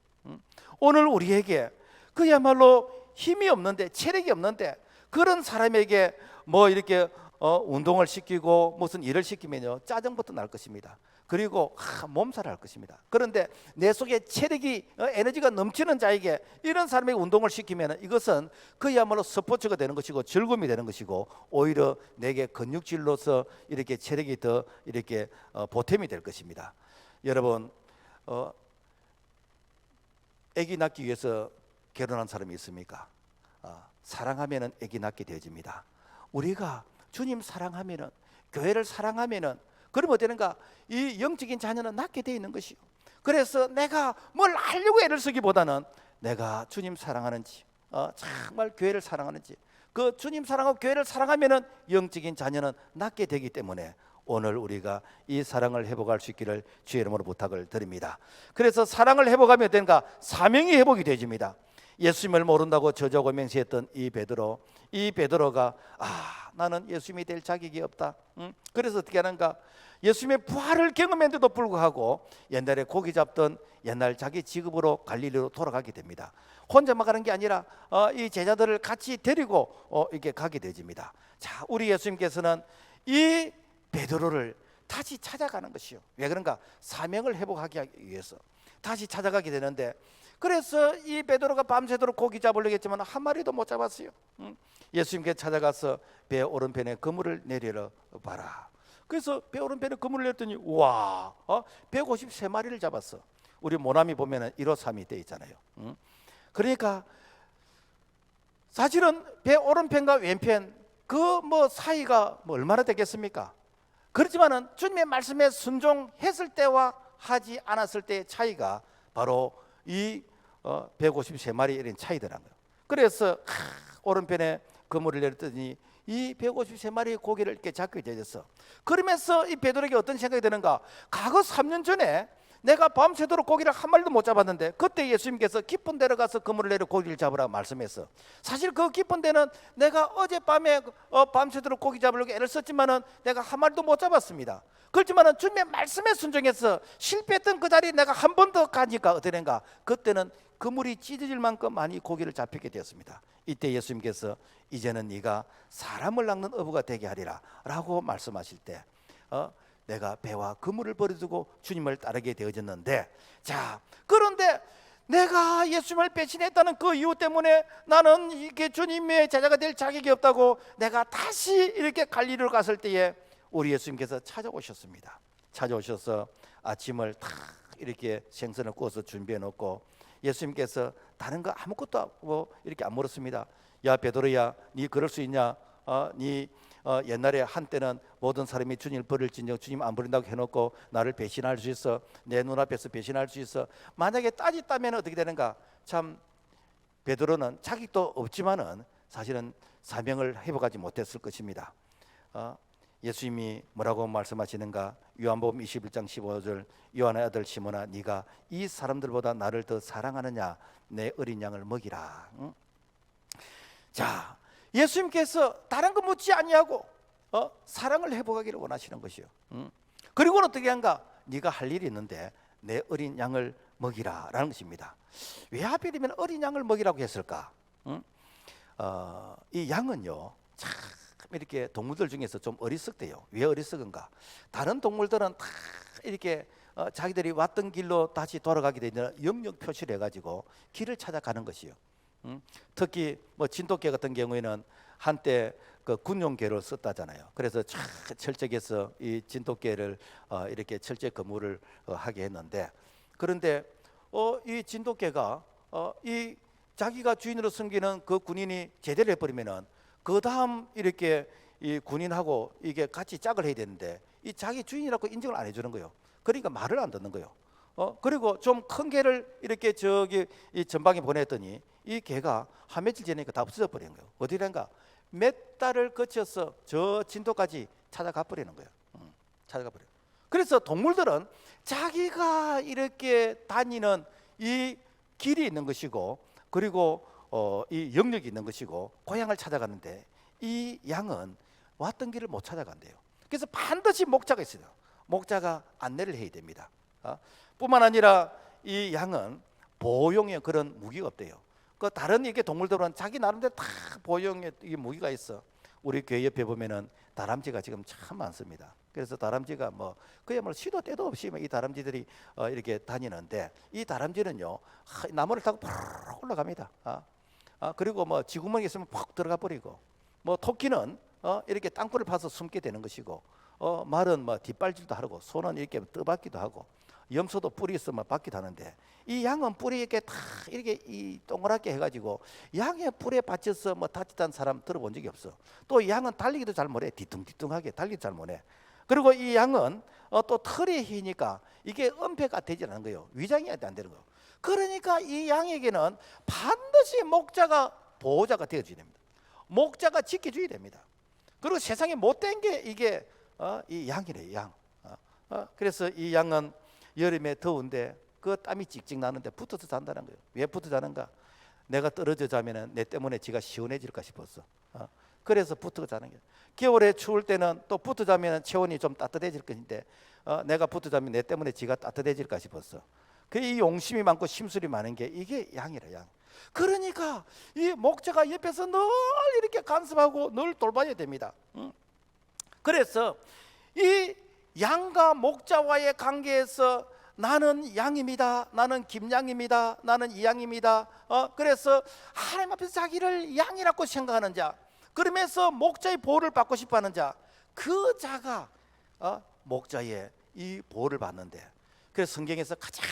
오늘 우리에게 그야말로 힘이 없는데, 체력이 없는데, 그런 사람에게 뭐 이렇게 운동을 시키고 무슨 일을 시키면요 짜증부터 날 것입니다. 그리고 몸살을 할 것입니다. 그런데 내 속에 체력이, 에너지가 넘치는 자에게 이런 사람에게 운동을 시키면 이것은 그야말로 스포츠가 되는 것이고 즐거움이 되는 것이고, 오히려 내게 근육질로서 이렇게 체력이 더 이렇게 보탬이 될 것입니다. 여러분, 아기 낳기 위해서 결혼한 사람이 있습니까? 사랑하면은 아기 낳게 되어집니다. 우리가 주님 사랑하면은, 교회를 사랑하면은, 그러면 어되는가? 이 영적인 자녀는 낳게 돼 있는 것이요. 그래서 내가 뭘 하려고 애를 쓰기보다는 내가 주님 사랑하는지, 정말 교회를 사랑하는지, 그 주님 사랑하고 교회를 사랑하면은 영적인 자녀는 낳게 되기 때문에 오늘 우리가 이 사랑을 회복할 수 있기를 주의 이름으로 부탁을 드립니다. 그래서 사랑을 회복하면 되는가? 사명이 회복이 되집니다. 예수님을 모른다고 저주하고 맹세했던 이 베드로가 나는 예수님이 될 자격이 없다. 그래서 어떻게 하는가? 예수님의 부활을 경험했는데도 불구하고 옛날에 고기 잡던 옛날 자기 직업으로 갈릴리로 돌아가게 됩니다. 혼자만 가는 게 아니라 이 제자들을 같이 데리고 이렇게 가게 되집니다. 자, 우리 예수님께서는 이 베드로를 다시 찾아가는 것이요. 왜 그런가? 사명을 회복하기 위해서 다시 찾아가게 되는데, 그래서 이 베드로가 밤새도록 고기 잡으려고 했지만 한 마리도 못 잡았어요. 예수님께 찾아가서 배 오른편에 그물을 내리러 봐라. 그래서 배 오른편에 그물을 내렸더니 와, 153마리를 잡았어. 우리 모나미 보면은 1호 3이 돼 있잖아요. 그러니까 사실은 배 오른편과 왼편 그 뭐 사이가 뭐 얼마나 되겠습니까? 그렇지만은 주님의 말씀에 순종했을 때와 하지 않았을 때의 차이가 바로 이 153마리 이런 차이더라는 거예요. 그래서 오른편에 그물을 내렸더니 이 153마리의 고기를 이렇게 잡게 되었어. 그러면서 이 베드로에게 어떤 생각이 드는가? 과거 3년 전에 내가 밤새도록 고기를 한 마리도 못 잡았는데 그때 예수님께서 깊은 데로 가서 그물을 내려 고기를 잡으라고 말씀했어. 사실 그 깊은 데는 내가 어젯밤에 밤새도록 고기 잡으려고 애를 썼지만은 내가 한 마리도 못 잡았습니다. 그렇지만은 주님의 말씀에 순종해서 실패했던 그 자리에 내가 한 번 더 가니까 어떠는가? 그때는 그물이 찢어질 만큼 많이 고기를 잡히게 되었습니다. 이때 예수님께서 이제는 네가 사람을 낚는 어부가 되게 하리라 라고 말씀하실 때 내가 배와 그물을 버려두고 주님을 따르게 되어졌는데, 자, 그런데 내가 예수님을 배신했다는 그 이유 때문에 나는 이게 주님의 제자가 될 자격이 없다고 내가 다시 이렇게 갈릴리로 갔을 때에 우리 예수님께서 찾아오셨습니다. 찾아오셔서 아침을 탁 이렇게 생선을 구워서 준비해 놓고 예수님께서 다른 거 아무것도 하고 이렇게 안 물었습니다. 야 베드로야, 네 그럴 수 있냐? 네 옛날에 한때는 모든 사람이 주님을 버릴진정 주님 안 버린다고 해놓고 나를 배신할 수 있어? 내 눈앞에서 배신할 수 있어? 만약에 따지다면 어떻게 되는가? 참 베드로는 자격도 없지만은 사실은 사명을 회복하지 못했을 것입니다. 예수님이 뭐라고 말씀하시는가? 요한복음 21장 15절, 요한의 아들 시몬아, 네가 이 사람들보다 나를 더 사랑하느냐? 내 어린 양을 먹이라. 자, 예수님께서 다른 거 묻지 아니하고 사랑을 회복하기를 원하시는 것이요. 그리고는 어떻게 한가? 네가 할 일이 있는데 내 어린 양을 먹이라라는 것입니다. 왜 하필이면 어린 양을 먹이라고 했을까? 이 양은요, 참 이렇게 동물들 중에서 좀 어리석대요. 왜 어리석은가? 다른 동물들은 다 이렇게 자기들이 왔던 길로 다시 돌아가게 되면 영역 표시를 해가지고 길을 찾아가는 것이요. 특히 뭐 진돗개 같은 경우에는 한때 그 군용개를 썼다잖아요. 그래서 철책에서 이 진돗개를 이렇게 철제 근무를 하게 했는데, 그런데 이 진돗개가 이 자기가 주인으로 섬기는 그 군인이 제대로 해버리면은 그 다음 이렇게 이 군인하고 이게 같이 짝을 해야 되는데 이 자기 주인이라고 인정을 안 해주는 거예요. 그러니까 말을 안 듣는 거예요. 그리고 좀 큰 개를 이렇게 저기 이 전방에 보냈더니 이 개가 한 며칠 지나니까 다 없어져 버린 거예요. 어디란가? 몇 달을 거쳐서 저 진도까지 찾아가 버리는 거예요. 찾아가 버려요. 그래서 동물들은 자기가 이렇게 다니는 이 길이 있는 것이고, 그리고 이 영역이 있는 것이고 고향을 찾아가는데 이 양은 왔던 길을 못 찾아간대요. 그래서 반드시 목자가 있어요. 목자가 안내를 해야 됩니다. 뿐만 아니라 이 양은 보호용의 그런 무기가 없대요. 그 다른 이게 동물들은 자기 나름대로 다 보호용의 이 무기가 있어. 우리 교회 옆에 보면은 다람쥐가 지금 참 많습니다. 그래서 다람쥐가 뭐 그야말로 시도 때도 없이 이 다람쥐들이 이렇게 다니는데, 이 다람쥐는요 나무를 타고 팍 올라갑니다. 그리고 뭐 쥐구멍이 있으면 팍 들어가 버리고, 뭐 토끼는 이렇게 땅굴을 파서 숨게 되는 것이고, 말은 뭐 뒷발질도 하고, 소는 이렇게 떠받기도 하고, 염소도 뿔이 있으면 받기도 하는데, 이 양은 뿔이 이렇게 다 이렇게 이 동그랗게 해가지고 양의 뿔에 받쳐서 뭐 다쳤다는 사람 들어본 적이 없어. 또 양은 달리기도 잘 못해. 뒤뚱뒤뚱하게 달리기도 잘 못해. 그리고 이 양은 또 털이 희니까 이게 은폐가 되지 않는 거예요. 위장이 안 되는 거예요. 그러니까 이 양에게는 반드시 목자가 보호자가 되어줘야 됩니다. 목자가 지켜줘야 됩니다. 그리고 세상에 못된 게 이게 이 양이래요. 양. 그래서 이 양은 여름에 더운데 그 땀이 찍찍 나는데 붙어서 잔다는 거예요. 왜 붙어 자는가? 내가 떨어져 자면은 내 때문에 지가 시원해질까 싶었어. 그래서 붙어 자는 거예요. 겨울에 추울 때는 또 붙어 자면 체온이 좀 따뜻해질 것인데 내가 붙어 자면 내 때문에 지가 따뜻해질까 싶었어. 그 이 용심이 많고 심술이 많은 게 이게 양이라 양. 그러니까 이 목자가 옆에서 늘 이렇게 간섭하고 늘 돌봐야 됩니다. 그래서 이 양과 목자와의 관계에서 나는 양입니다. 나는 김양입니다. 나는 이양입니다. 그래서 하나님 앞에서 자기를 양이라고 생각하는 자, 그러면서 목자의 보호를 받고 싶어하는 자, 그 자가 목자의 이 보호를 받는데, 그래서 성경에서 가장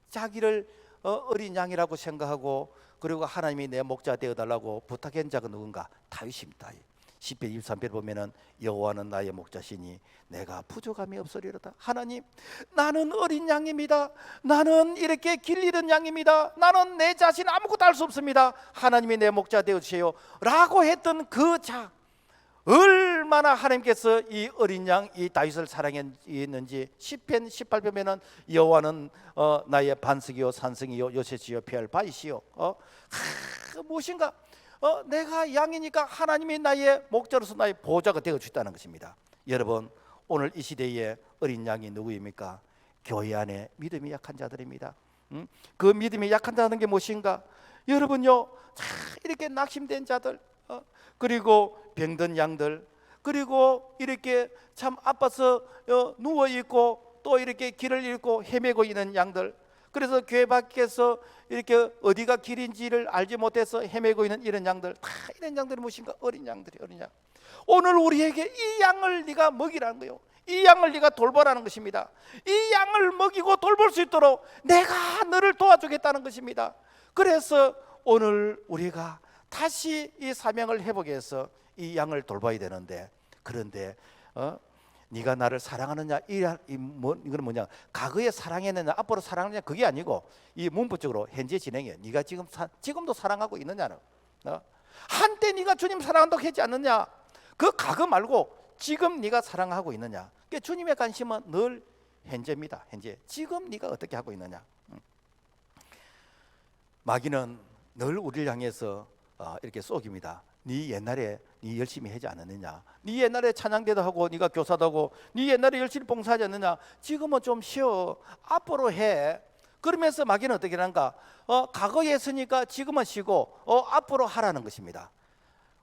자기를 어린 양이라고 생각하고 그리고 하나님이 내 목자 되어달라고 부탁한 자가 누군가? 다윗입니다. 시편 23편에 보면은 여호와는 나의 목자시니 내가 부족함이 없으리로다. 하나님, 나는 어린 양입니다. 나는 이렇게 길 잃은 양입니다. 나는 내 자신 아무것도 할 수 없습니다. 하나님이 내 목자 되어주세요 라고 했던 그 자, 얼마나 하나님께서 이 어린 양 이 다윗을 사랑했는지 시편 18편에는 여호와는 나의 반석이요 산성이요 요새시요 피할 바위시요. 무엇인가? 내가 양이니까 하나님이 나의 목자로서 나의 보호자가 되어 주셨다는 것입니다. 여러분, 오늘 이 시대에 어린 양이 누구입니까? 교회 안에 믿음이 약한 자들입니다. 그 믿음이 약한 자는 게 무엇인가? 여러분요, 이렇게 낙심된 자들, 그리고 병든 양들, 그리고 이렇게 참 아파서 누워 있고 또 이렇게 길을 잃고 헤매고 있는 양들, 그래서 교회 밖에서 이렇게 어디가 길인지를 알지 못해서 헤매고 있는 이런 양들, 다 이런 양들이 무엇인가? 어린 양들이, 어린 양. 오늘 우리에게 이 양을 네가 먹이라는 거예요. 이 양을 네가 돌보라는 것입니다. 이 양을 먹이고 돌볼 수 있도록 내가 너를 도와주겠다는 것입니다. 그래서 오늘 우리가 다시 이 사명을 회복해서 이 양을 돌봐야 되는데, 그런데 네가 나를 사랑하느냐, 이건 뭐냐? 과거에 사랑했느냐, 앞으로 사랑하느냐, 그게 아니고 이 문법적으로 현재 진행이에요. 네가 지금도 사랑하고 있느냐는. 한때 네가 주님 사랑한다고 하지 않느냐? 그 과거 말고 지금 네가 사랑하고 있느냐? 그러니까 주님의 관심은 늘 현재입니다. 현재. 지금 네가 어떻게 하고 있느냐? 마귀는 늘 우리를 향해서 이렇게 속입니다. 네 옛날에 네 열심히 하지 않았느냐? 네 옛날에 찬양대도 하고 네가 교사도 하고 네 옛날에 열심히 봉사하지 않느냐? 지금은 좀 쉬어. 앞으로 해. 그러면서 마귀는 어떻게 하는가? 과거에 했으니까 지금은 쉬고 앞으로 하라는 것입니다.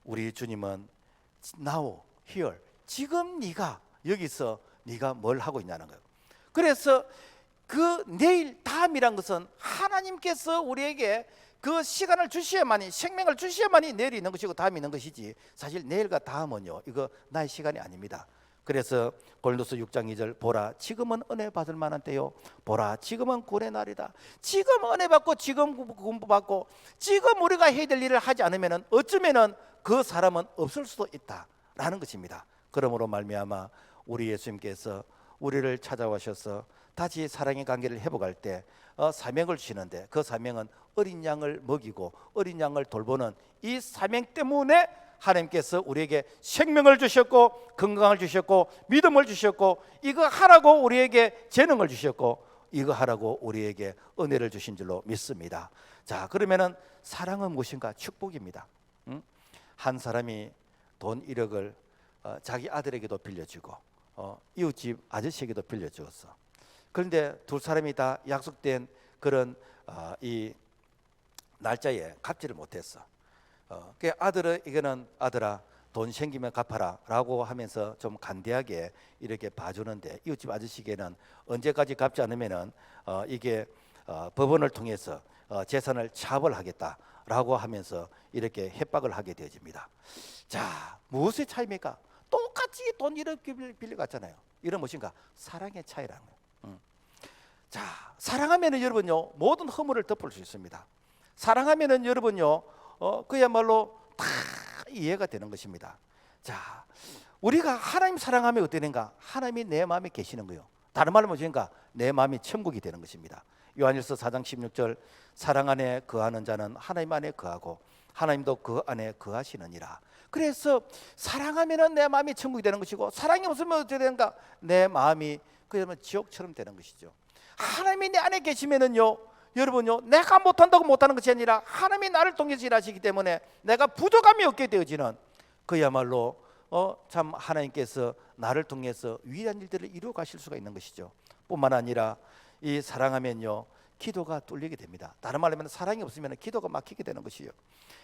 우리 주님은 now, here, 지금 네가 여기서 네가 뭘 하고 있냐는 거예요. 그래서 그 내일, 다음이란 것은 하나님께서 우리에게 그 시간을 주셔야만이, 생명을 주셔야만이 내일이 있는 것이고 다음이 있는 것이지, 사실 내일과 다음은요, 이거 나의 시간이 아닙니다. 그래서 고린도서 6장 2절, 보라 지금은 은혜 받을 만한 때요, 보라 지금은 구원의 날이다. 지금 은혜 받고 지금 공부받고 지금 우리가 해야 될 일을 하지 않으면 어쩌면 그 사람은 없을 수도 있다라는 것입니다. 그러므로 말미암아 우리 예수님께서 우리를 찾아오셔서 다시 사랑의 관계를 회복할 때 사명을 주시는데, 그 사명은 어린 양을 먹이고 어린 양을 돌보는 이 사명 때문에 하나님께서 우리에게 생명을 주셨고 건강을 주셨고 믿음을 주셨고 이거 하라고 우리에게 재능을 주셨고 이거 하라고 우리에게 은혜를 주신 줄로 믿습니다. 자, 그러면은 사랑은 무엇인가? 축복입니다. 한 사람이 돈 1억을 자기 아들에게도 빌려주고 이웃집 아저씨에게도 빌려주었어. 그런데 두 사람이 다 약속된 그런 이 날짜에 갚지를 못했어. 그 아들에게는 아들아 돈 생기면 갚아라 라고 하면서 좀 간대하게 이렇게 봐주는데, 이웃집 아저씨에게는 언제까지 갚지 않으면은 이게 법원을 통해서 재산을 차벌하겠다 라고 하면서 이렇게 협박을 하게 되어집니다. 자, 무엇의 차이입니까? 똑같이 돈 이렇게 빌려갔잖아요. 이런 무엇인가? 사랑의 차이라는 거예요. 자, 사랑하면은 여러분요 모든 허물을 덮을 수 있습니다. 사랑하면은 여러분요 그야말로 다 이해가 되는 것입니다. 자, 우리가 하나님 사랑하면 어떻게 되는가? 하나님이 내 마음에 계시는 거예요. 다른 말로 뭐니까 내 마음이 천국이 되는 것입니다. 요한일서 4장 16절 사랑 안에 거하는 자는 하나님 안에 거하고 하나님도 그 안에 거하시느니라. 그래서 사랑하면은 내 마음이 천국이 되는 것이고 사랑이 없으면 어떻게 되는가? 내 마음이 그러면 지옥처럼 되는 것이죠. 하나님이 내 안에 계시면은요, 여러분요, 내가 못한다고 못하는 것이 아니라 하나님이 나를 통해서 일하시기 때문에 내가 부족함이 없게 되어지는 그야말로 참 하나님께서 나를 통해서 위대한 일들을 이루어 가실 수가 있는 것이죠. 뿐만 아니라 이 사랑하면요, 기도가 뚫리게 됩니다. 다른 말로 하면 사랑이 없으면 기도가 막히게 되는 것이요.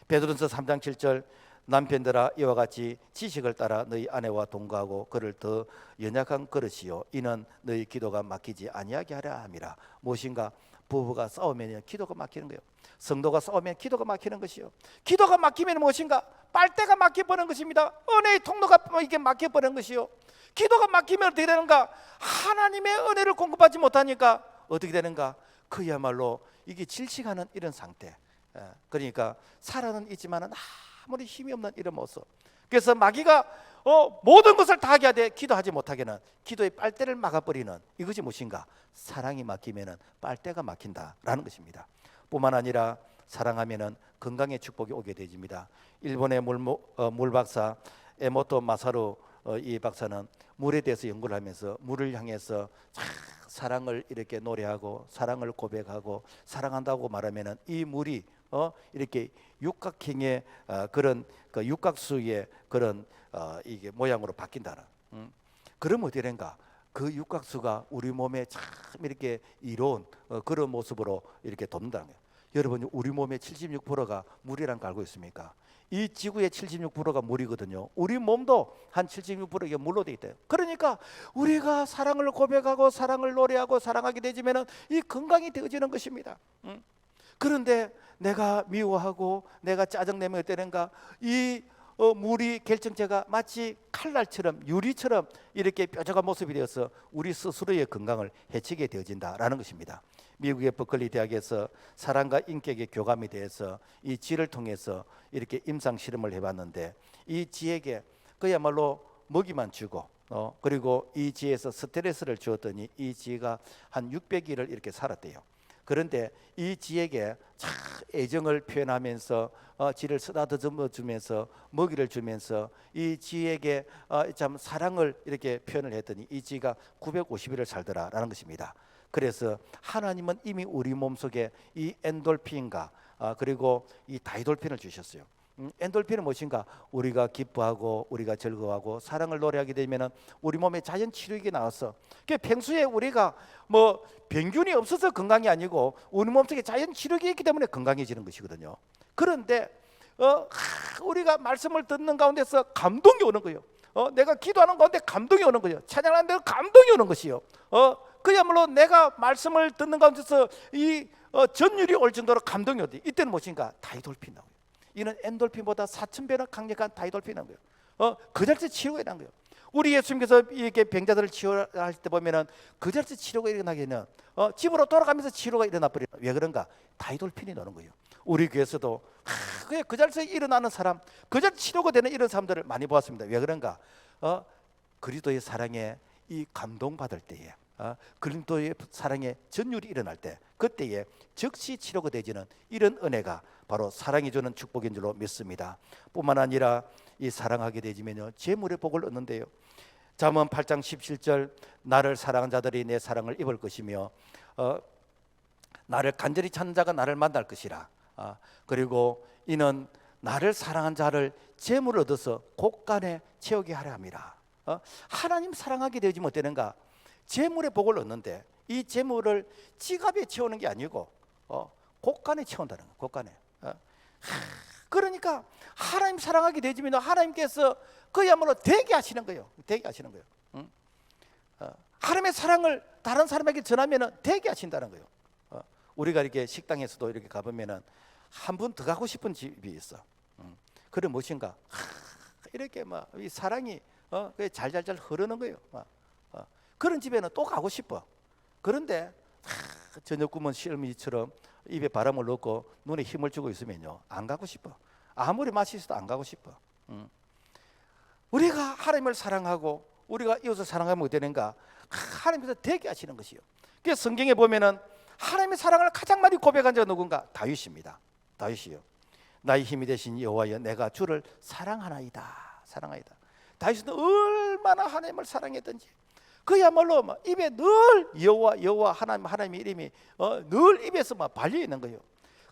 베드로전서 3장 7절 남편들아 이와 같이 지식을 따라 너희 아내와 동거하고 그를 더 연약한 그릇이요 이는 너희 기도가 막히지 아니하게 하려 함이라. 무엇인가? 부부가 싸우면 기도가 막히는 거예요. 성도가 싸우면 기도가 막히는 것이요. 기도가 막히면 무엇인가? 빨대가 막혀버리는 것입니다. 은혜의 통로가 이게 막혀버리는 것이요. 기도가 막히면 어떻게 되는가? 하나님의 은혜를 공급하지 못하니까 어떻게 되는가? 그야말로 이게 질식하는 이런 상태. 그러니까 살아는 있지만은 아무리 힘이 없는 이런 모습. 그래서 마귀가 모든 것을 다 하게 하되 기도하지 못하게는 기도의 빨대를 막아버리는 이것이 무엇인가? 사랑이 막히면은 빨대가 막힌다라는 것입니다. 뿐만 아니라 사랑하면은 건강의 축복이 오게 되집니다. 일본의 물박사 에모토 마사루 이 박사는 물에 대해서 연구를 하면서 물을 향해서 사랑을 이렇게 노래하고 사랑을 고백하고 사랑한다고 말하면은 이 물이 이렇게 육각형의 그런 그 육각수의 그런 이게 모양으로 바뀐다는. 그러면 어떻게 된가? 그 육각수가 우리 몸에 참 이렇게 이로운 그런 모습으로 이렇게 돕는다는 거예요. 여러분, 우리 몸의 76%가 물이란 거 알고 있습니까? 이 지구의 76%가 물이거든요. 우리 몸도 한 76%가 물로 돼 있대요. 그러니까 우리가 사랑을 고백하고 사랑을 노래하고 사랑하게 되지면은 이 건강이 되어지는 것입니다. 그런데 내가 미워하고 내가 짜증내면 어때는가? 이 물이 결정체가 마치 칼날처럼 유리처럼 이렇게 뾰족한 모습이 되어서 우리 스스로의 건강을 해치게 되어진다라는 것입니다. 미국의 버클리 대학에서 사랑과 인격의 교감에 대해서 이 쥐를 통해서 이렇게 임상 실험을 해봤는데 이 쥐에게 그야말로 먹이만 주고 그리고 이 쥐에서 스트레스를 주었더니 이 쥐가 한 600일을 이렇게 살았대요. 그런데 이 쥐에게 참 애정을 표현하면서 쥐를 쓰다듬어 주면서 먹이를 주면서 이 쥐에게 참 사랑을 이렇게 표현을 했더니 이 쥐가 950일을 살더라라는 것입니다. 그래서 하나님은 이미 우리 몸속에 이 엔돌핀과 그리고 이 다이돌핀을 주셨어요. 엔돌핀은 무엇인가? 우리가 기뻐하고 우리가 즐거워하고 사랑을 노래하게 되면은 우리 몸에 자연 치료액이 나와서 평소에 우리가 뭐 병균이 없어서 건강이 아니고 우리 몸속에 자연 치료액이 있기 때문에 건강해지는 것이거든요. 그런데 우리가 말씀을 듣는 가운데서 감동이 오는 거예요. 내가 기도하는 가운데 감동이 오는 거예요. 찬양하는 데 감동이 오는 것이요. 그야말로 내가 말씀을 듣는 가운데서 이 전율이 올 정도로 감동이 오지. 이때는 무엇인가? 다이돌핀 나와요. 이는 엔돌핀보다 4000배나 강력한 다이돌핀 나온 거예요. 그 자리에서 치료가 일어난 거예요. 우리 예수님께서 이렇게 병자들을 치료할 때 보면은 그 자리에서 치료가 일어나기는 집으로 돌아가면서 치료가 일어나 버려. 왜 그런가? 다이돌핀이 나오는 거예요. 우리 교회에서도 그 자리에서 일어나는 사람, 그 자리 치료가 되는 이런 사람들을 많이 보았습니다. 왜 그런가? 그리스도의 사랑에 이 감동받을 때에 그리스도의 사랑의 전율이 일어날 때 그때에 즉시 치료가 되지는 이런 은혜가 바로 사랑이 주는 축복인 줄로 믿습니다. 뿐만 아니라 이 사랑하게 되지면요 재물의 복을 얻는데요. 잠언 8장 17절 나를 사랑한 자들이 내 사랑을 입을 것이며 나를 간절히 찾는 자가 나를 만날 것이라. 그리고 이는 나를 사랑한 자를 재물을 얻어서 곳간에 채우게 하려 함이라. 하나님 사랑하게 되지 못되는가? 재물의 복을 얻는데 이 재물을 지갑에 채우는 게 아니고 곳간에 채운다는 거예요. 곳간에. 그러니까 하나님 사랑하게 되지면 하나님께서 그야말로 되게 하시는 거예요. 되게 하시는 거예요. 하나님의 사랑을 다른 사람에게 전하면 되게 하신다는 거예요. 우리가 이렇게 식당에서도 이렇게 가보면은 한 번 더 가고 싶은 집이 있어. 그래 무엇인가? 이렇게 막 이 사랑이 잘잘잘 흐르는 거예요. 그런 집에는 또 가고 싶어. 그런데 저녁 굶은 시어머니처럼 입에 바람을 넣고 눈에 힘을 주고 있으면요 안 가고 싶어. 아무리 맛이 있어도 안 가고 싶어. 우리가 하나님을 사랑하고 우리가 이웃을 사랑하면 어떻게 되는가? 하나님께서 되게 하시는 것이요. 그래서 성경에 보면은 하나님의 사랑을 가장 많이 고백한 자가 누군가? 다윗입니다. 다윗이요. 나의 힘이 되신 여호와여, 내가 주를 사랑하나이다. 사랑하이다. 다윗은 얼마나 하나님을 사랑했던지, 그야말로 막 입에 늘 여호와 여호와 하나님의 이름이 늘 입에서 막 발려 있는 거예요.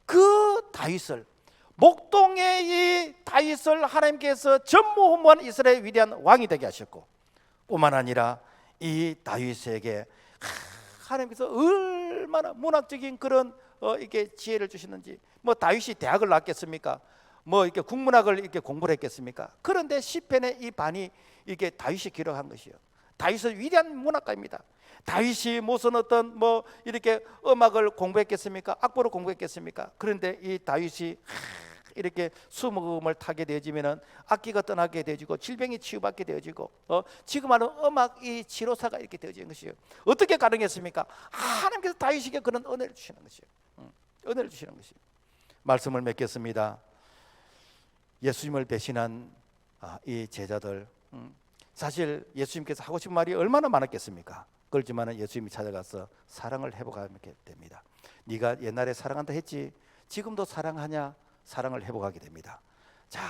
그 다윗을, 목동의 이 다윗을 하나님께서 전무후무한 이스라엘 위대한 왕이 되게 하셨고, 뿐만 아니라 이 다윗에게 하나님께서 얼마나 문학적인 그런 이렇게 지혜를 주시는지. 뭐 다윗이 대학을 나왔겠습니까? 뭐 이렇게 국문학을 이렇게 공부를 했겠습니까? 그런데 시편의 이 반이 이게 다윗이 기록한 것이요. 다윗은 위대한 문학가입니다. 다윗이 무슨 어떤 뭐 이렇게 음악을 공부했겠습니까? 악보를 공부했겠습니까? 그런데 이 다윗이 이렇게 수목음을 타게 되어지면은 악기가 떠나게 되어지고 질병이 치유받게 되어지고 지금 하는 음악 이 치료사가 이렇게 되어지는 것이요. 어떻게 가능했습니까? 하나님께서 다윗에게 그런 은혜를 주시는 것이요. 은혜를 주시는 것이요. 말씀을 맺겠습니다. 예수님을 배신한 이 제자들, 사실 예수님께서 하고 싶은 말이 얼마나 많았겠습니까? 그렇지만 예수님이 찾아가서 사랑을 회복하게 됩니다. 네가 옛날에 사랑한다 했지, 지금도 사랑하냐? 사랑을 회복하게 됩니다. 자,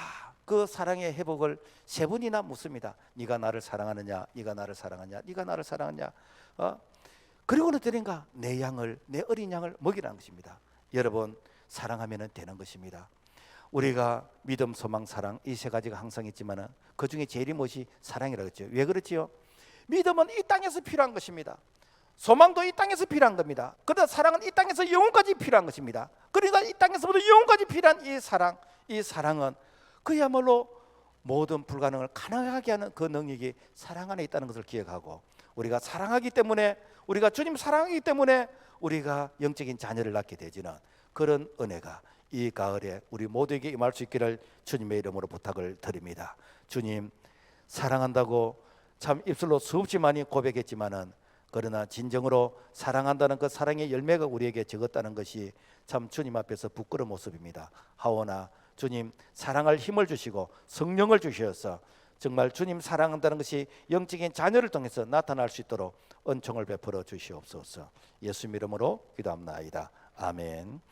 그 사랑의 회복을 세 번이나 묻습니다. 네가 나를 사랑하느냐? 네가 나를 사랑하냐? 네가 나를 사랑하냐? 그리고는 되는가? 내 양을, 내 어린 양을 먹이라는 것입니다. 여러분, 사랑하면 되는 것입니다. 우리가 믿음, 소망, 사랑 이 세 가지가 항상 있지만은 그 중에 제일이 무엇이? 사랑이라고 했죠. 왜 그렇지요? 믿음은 이 땅에서 필요한 것입니다. 소망도 이 땅에서 필요한 겁니다. 그러나 사랑은 이 땅에서 영혼까지 필요한 것입니다. 그러니까 이 땅에서부터 영혼까지 필요한 이 사랑은 그야말로 모든 불가능을 가능하게 하는 그 능력이 사랑 안에 있다는 것을 기억하고, 우리가 사랑하기 때문에, 우리가 주님 사랑하기 때문에 우리가 영적인 자녀를 낳게 되지는 그런 은혜가 이 가을에 우리 모두에게 임할 수 있기를 주님의 이름으로 부탁을 드립니다. 주님 사랑한다고 참 입술로 수없이 많이 고백했지만은, 그러나 진정으로 사랑한다는 그 사랑의 열매가 우리에게 적었다는 것이 참 주님 앞에서 부끄러운 모습입니다. 하오나 주님 사랑할 힘을 주시고 성령을 주셔서 정말 주님 사랑한다는 것이 영적인 자녀를 통해서 나타날 수 있도록 은총을 베풀어 주시옵소서. 예수 이름으로 기도합나이다. 아멘.